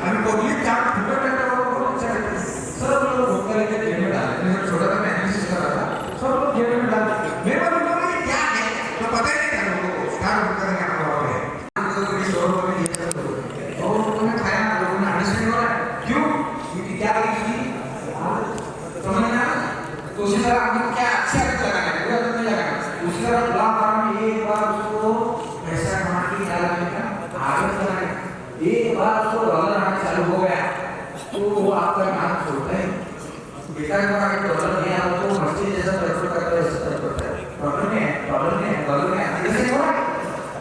अभी पब्लिक चार फुटर करता है, वो बहुत अच्छा लगता है, सब लोग गुटखा लेकर जेल में डालते हैं। छोटा था, मैं एनालिसिस कर रहा था, सब लोग जेल में डालते हैं, मेरे को क्या है तो पता ही नहीं था लोगों को, स्टार गुटखा का क्या हुआ है, शोर में ये सब लोग और उन्होंने खाया, लोगों ने अंडरस्टैंड हो रहा है, क्यों, क्योंकि क्या है इसकी समझ में आ रहा है, तो उसी तरह आपको क्या अच्छी आदत लगाना है, बुरी आदत नहीं लगाना, उसी तरह ब्लॉक करना में एक बार उसको पैसा कमाने की क्या लगने का आदत बनाना है, एक बार उसको डॉलर आना चालू हो गया तो वो आपका नाम छोड़ता है, बेटा का डॉलर नहीं आया तो मर्जी जैसा पेट्रोल करता है, ऐसा करता है, डॉलर में ऐसे हो रहा है।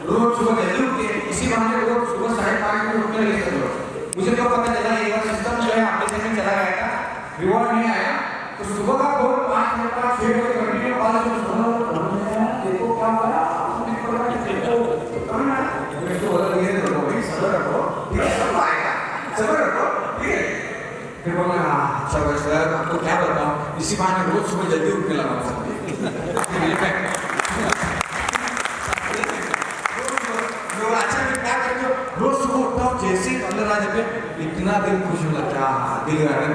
रोज सुबह जल्दी उठते हैं, इसी बहाने लोग सुबह 5:30 बजे उठने लगे थे लोग, मुझे तो पता चला एक बार सिस्टम जो है एप्लीकेशन में चला गया था, रिवॉर्ड नहीं आया, तो सुबह का फोन 5 मिनट बाद 6 बजे कंटिन्यू कॉल देखो क्या हो रहा है, देखो करना मैं तो बोला ये तो भाई सब्र रखो, ठीक है, सब आएगा, सब्र रखो, ठीक है। फिर बोला हाँ सर सर आपको क्या बताऊं, इसी बहाने रोज सुबह जल्दी उठने लगा अच्छा मैं क्या करती हूँ, रोज सुबह उठता हूँ, जैसे ही डॉलर आ जाते इतना दिल खुश हो जाता है, दिल गाने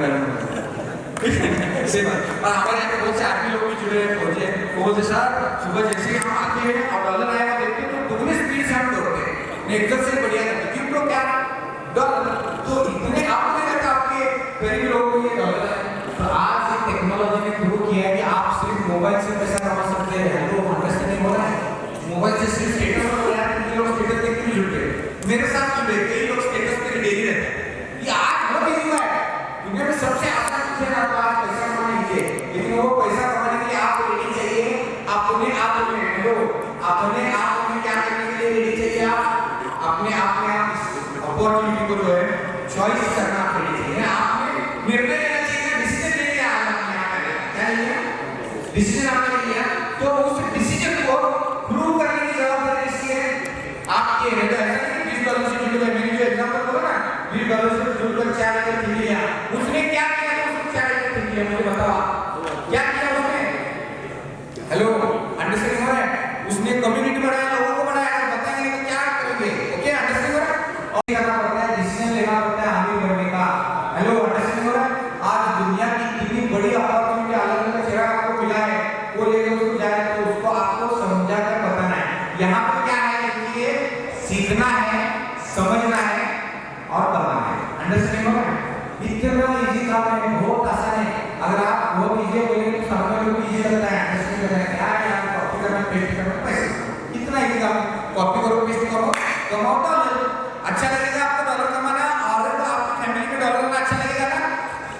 से बात। और हमारे यहाँ पे बहुत से आदमी लोग भी जुड़े हैं, पहुंचे वो बोलते सर सुबह जैसे ही हम आते हैं और डॉलर आएगा देखते हैं तो दुगनी स्पीड से हम दौड़ते हैं, एकदम से बढ़िया करते क्यों तो क्या डॉलर तो इतने आपको नहीं लगता आपके गरीब लोगों को ये डॉलर है। तो आज ये टेक्नोलॉजी ने प्रूव किया है कि आप सिर्फ मोबाइल से पैसा कमा सकते हैं, तो अंडरस्टैंडिंग हो रहा है, मोबाइल से सिर्फ स्टेटस हो रहा है, लोग स्टेटस देख के जुड़ते हैं, मेरे साथ जुड़े कई लोग स्टेटस पे डेली रहते हैं, ये आज बहुत इजी हुआ है, दुनिया में सबसे आसान चीज है आपको आज पैसा कमाने के लिए, लेकिन वो पैसा कमाने के लिए आपको रेडी चाहिए, अपने आप में क्या करने के लिए रेडी चाहिए, आप अपने आप में आप अपॉर्चुनिटी को जो है चॉइस करना आप रेडी चाहिए, आपने निर्णय लेना चाहिए, डिसीजन लेके आना है, क्या लिया डिसीजन आपने लिया, तो उस डिसीजन को प्रूव करने की जवाबदारी इसकी है आपकी है। तो ऐसा नहीं $20 से जुड़ गए, मैंने जो एग्जांपल बोला ना $20 से जुड़कर 4 लेकर खरीद लिया, उसने क्या किया तो उसने 4 लेकर खरीद लिया, मुझे बताओ क्या किया उसने, हेलो अंडरस्टैंडिंग हो रहा है, उसने कम्युनिटी बनाया, लोगों को बनाया, बताएंगे तो क्या करेंगे, ओके अंडरस्टैंडिंग हो रहा है, और करना पड़ता है, डिसीजन लेना पड़ता है आगे बढ़ने का, हेलो अंडरस्टैंडिंग हो रहा है। आज दुनिया की कितनी बड़ी अपॉर्चुनिटी अलग अलग चेहरा आपको मिला है, वो लेके उसको जाए तो उसको आपको समझा कर बताना है, यहाँ पे क्या है कि सीखना है, समझना है और करना है, अंडरस्टैंडिंग हो रहा है, इतना इजी काम है, बहुत आसान है, अगर आप पेस्ट करना, पैसे इतना ही काम। कॉपी करो, पेस्ट करो, कमाओ डॉलर। अच्छा लगेगा आपको डॉलर कमाना, और तो आपकी फैमिली में डॉलर में अच्छा लगेगा ना,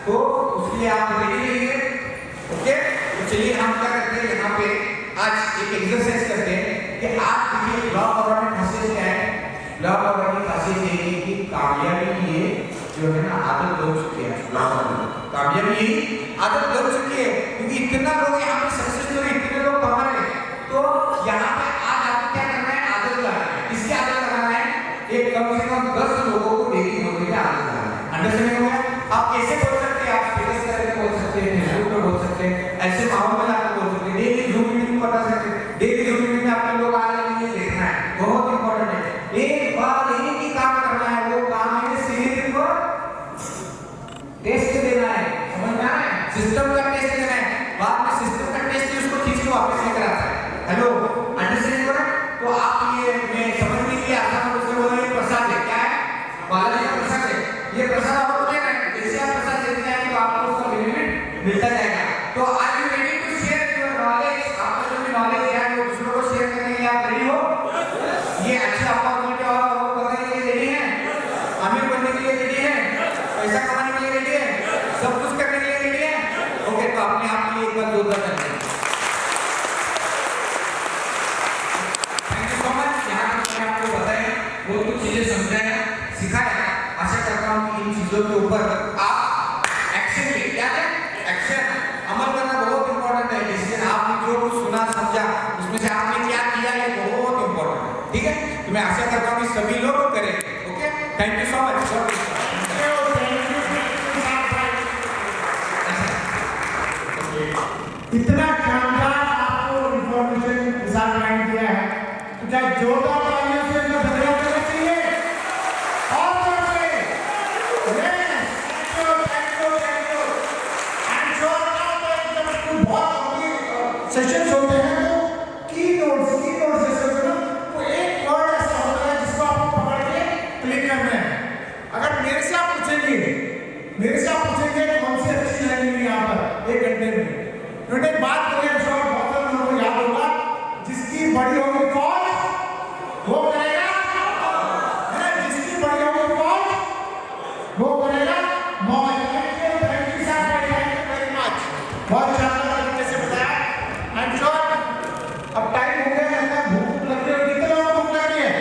तो उसके लिए आप रेडी रहिए। ओके, तो चलिए हम क्या करते हैं यहाँ पे आज एक एक्सरसाइज करते हैं कि आप देखिए लॉ ऑफ में खासियत क्या है। लॉ ऑफ की खासियत ये है कि कामयाबी ये जो है ना आदत बन चुकी है। कामयाबी आदत बन चुकी है, क्योंकि इतना लोग यहाँ पे सक्सेस स्टोरी, इतने लोग कमा रहे हैं। तो यहाँ पे आज आपको क्या करना है, आदत लगाना है। किसकी आदत लगाना है? एक कम से कम 10 लोगों को डेली बोलने की आदत लगाना है। अंडरस्टैंडिंग हो गया? आप कैसे बोल सकते हैं? आप स्टेटस करके बोल सकते हैं, फेसबुक पे बोल सकते हैं, ऐसे माहौल में लाकर बोल सकते हैं, डेली जूम मीटिंग बता सकते हैं। डेली जूम मीटिंग में आपके लोग आ रहे हैं, ये देखना है, बहुत इंपॉर्टेंट है। एक बार एक ही काम करना है, वो काम है सिर्फ टेस्ट देना है। समझ में आ रहा है? सिस्टम का टेस्ट देना है। बाद में सिस्टम का टेस्ट उसको खींच के वापस लेकर आता है। हेलो, अंडरस्टैंड हो रहा है? तो आप ये मैं समझने के लिए आसान रूप से बोल रहे हैं, प्रसाद है। क्या है? बालाजी का प्रसाद है। ये प्रसाद आपको देना है। जैसे आप प्रसाद देते जाएंगे तो आपको उसका बेनिफिट मिलता जाएगा। तो are you ready to share your knowledge? आपका जो भी नॉलेज है वो दूसरों को शेयर करने के लिए आप रेडी हो? ये अच्छी अपॉर्चुनिटी और आपको करने के लिए रेडी हैं? अमीर बनने के लिए रेडी हैं? पैसा कमाने के लिए रेडी हैं? सब कुछ करने के लिए रेडी हैं? ओके, तो अपने आप के लिए एक बार जोरदार तालियां। Thank you so much. यहाँ तक मैंने आपको बताया, वो कुछ चीजें समझाया, सिखाया। आशा करता हूँ कि इन चीजों के ऊपर आप एक्शन ले। क्या है? एक्शन, अमल करना बहुत इंपॉर्टेंट है। डिसीजन आपने जो कुछ सुना समझा उसमें से आपने क्या किया, ये बहुत इंपॉर्टेंट है। ठीक है, तो मैं आशा करता हूँ कि सभी लोग करें। Okay, thank you so much. इतना शानदार आपको इंफॉर्मेशन डिजाइन किया है, तो क्या जोरदार तालियों से इनका धन्यवाद करना चाहिए। और जोर से बहुत सेशंस होते हैं, तो की नोट्स सेशन में तो एक वर्ड ऐसा होता है जिसको आपको पकड़ के क्लिक करना है। अगर मेरे से आप पूछेंगे कौन सी अच्छी लाइन है यहाँ पर 1 घंटे में, उन्होंने बात करें बहुत सारे लोगों को याद होगा, जिसकी बड़ी होगी फौज वो करेगा, जिसकी बड़ी होगी फौज वो करेगा मौज। Thank you sir, very much. बहुत शानदार तरीके से बताया। आई एम श्योर अब टाइम हो गया, लगता है भूख लग रही है। कितने लोगों को भूख लगी है?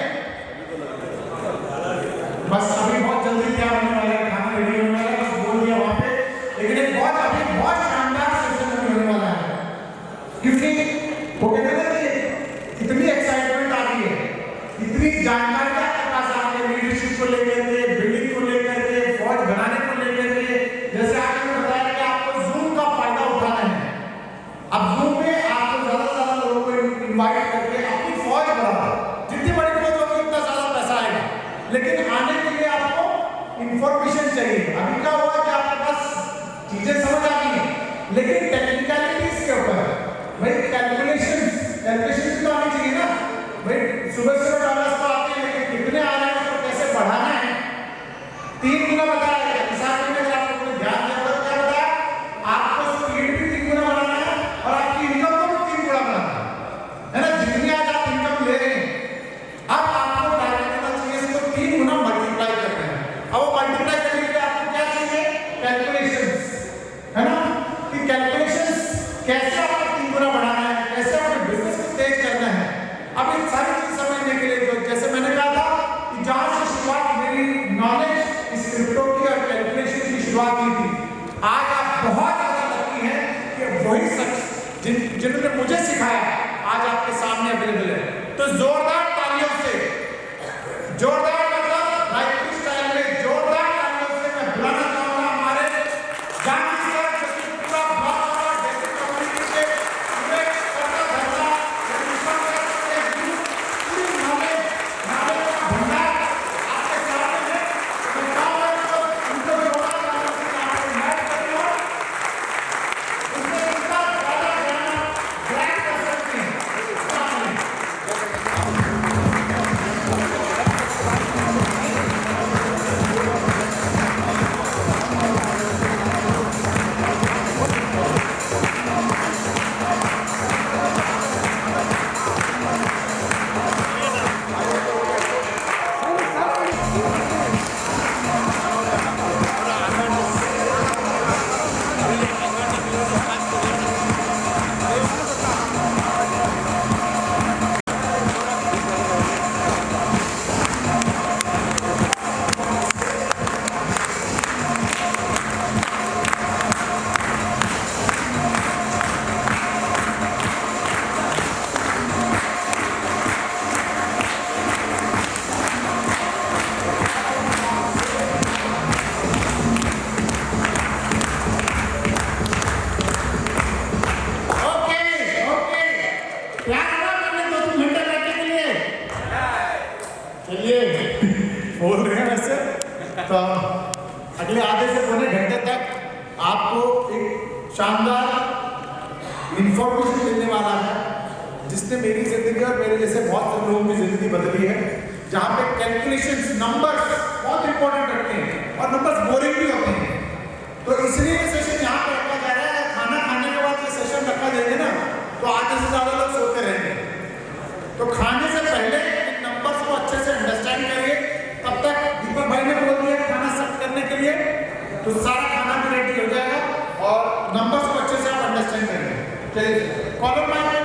बस अभी बहुत जल्दी क्या होने वाला है, खाना रेडी होने वाला है, बस बोल दिया वहां पे। लेकिन एक बहुत शानदार सेशन होने वाला है, क्योंकि वो कहते हैं कि इतनी एक्साइटमेंट आ गई है, इतनी जानकारी आपके पास आ गई, लीडरशिप को लेकर के, बिल्डिंग को लेकर के, फौज बनाने को लेकर के। जैसे आपने बताया कि आपको जूम का फायदा उठाना है। अब जूम में आपको ज्यादा से ज्यादा लोगों को इनवाइट करके अपनी फौज बढ़ाओ। जितनी बड़ी फौज होगी उतना ज्यादा पैसा आएगा, लेकिन आने के लिए आपको इंफॉर्मेशन चाहिए। अभी क्या हुआ कि आपके पास चीजें समझ आ गई हैं, लेकिन टेक्निकलिटीज के ऊपर भाई कैलकुलेशंस तो आनी चाहिए ना भाई। सुबह डॉलर्स तो आते हैं, लेकिन कितने आ रहे हैं उसको कैसे बढ़ाना है, 3 गुना बताया है। हिसाब में अगर आपको ध्यान दिया तो क्या बताया, आपको स्पीड भी 3 गुना बढ़ाना है और आपकी इनकम को भी 3 गुना बढ़ाना है ना। जितनी आज आप इनकम ले रहे हैं, अब आपको टारगेट करना चाहिए इसको 3 गुना मल्टीप्लाई करना है। अब वो मल्टीप्लाई करने के लिए आपको क्या चाहिए? कैलकुलेशंस, है ना, कि कैलकुलेशंस कैसे आपको 3 गुना बढ़ाना है, कैसे अपने बिजनेस को तेज करना है। अब इन सारी चीज समझने के लिए जो जैसे मैंने कहा था कि जहां से शुरुआत मेरी नॉलेज इस क्रिप्टो की और कैलकुलेशन की शुरुआत की थी, आज आप बहुत ज्यादा लकी हैं कि वही शख्स जिन्होंने मुझे सिखाया आज आपके सामने अवेलेबल है। तो जोरदार तालियों से, जोरदार मतलब लाइक स्टाइल में जोरदार तालियों से मैं बुलाना चाहूंगा हमारे जानवी सर, जो कि पूरा ब्लॉक और बेसिक कम्युनिटी के पूरे करता धरता मिशन का एक ग्रुप पूरी नॉलेज का भंडार आपके सामने है। तो मैं चाहूंगा कि उनको जोड़ा तालियों से आपको इनवाइट करूंगा, उसमें इतना ज्यादा ज्ञान ग्रहण कर सकते हैं। इंफॉर्मेशन मिलने वाला है जिसने मेरी जिंदगी और मेरे जैसे बहुत सारे लोगों की जिंदगी बदली है, जहाँ पे कैलकुलेशंस नंबर्स बहुत इंपॉर्टेंट रखते हैं और नंबर्स बोरिंग भी होते हैं। तो इसलिए ये सेशन यहाँ पे रखा जा रहा है। खाना खाने के बाद ये सेशन रखा जाएगा ना तो आधे से ज्यादा लोग सोते रहेंगे। तो खाने से पहले इन नंबर्स को अच्छे से अंडरस्टैंड करिए। तब तक दीपक भाई ने बोल दिया खाना सर्व करने के लिए, तो सारा खाना भी रेडी हो जाएगा और नंबर्स को अच्छे से आप अंडरस्टैंड करेंगे। चलिए कॉलर में लगा दो।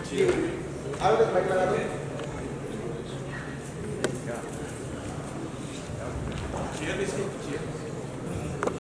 चेयर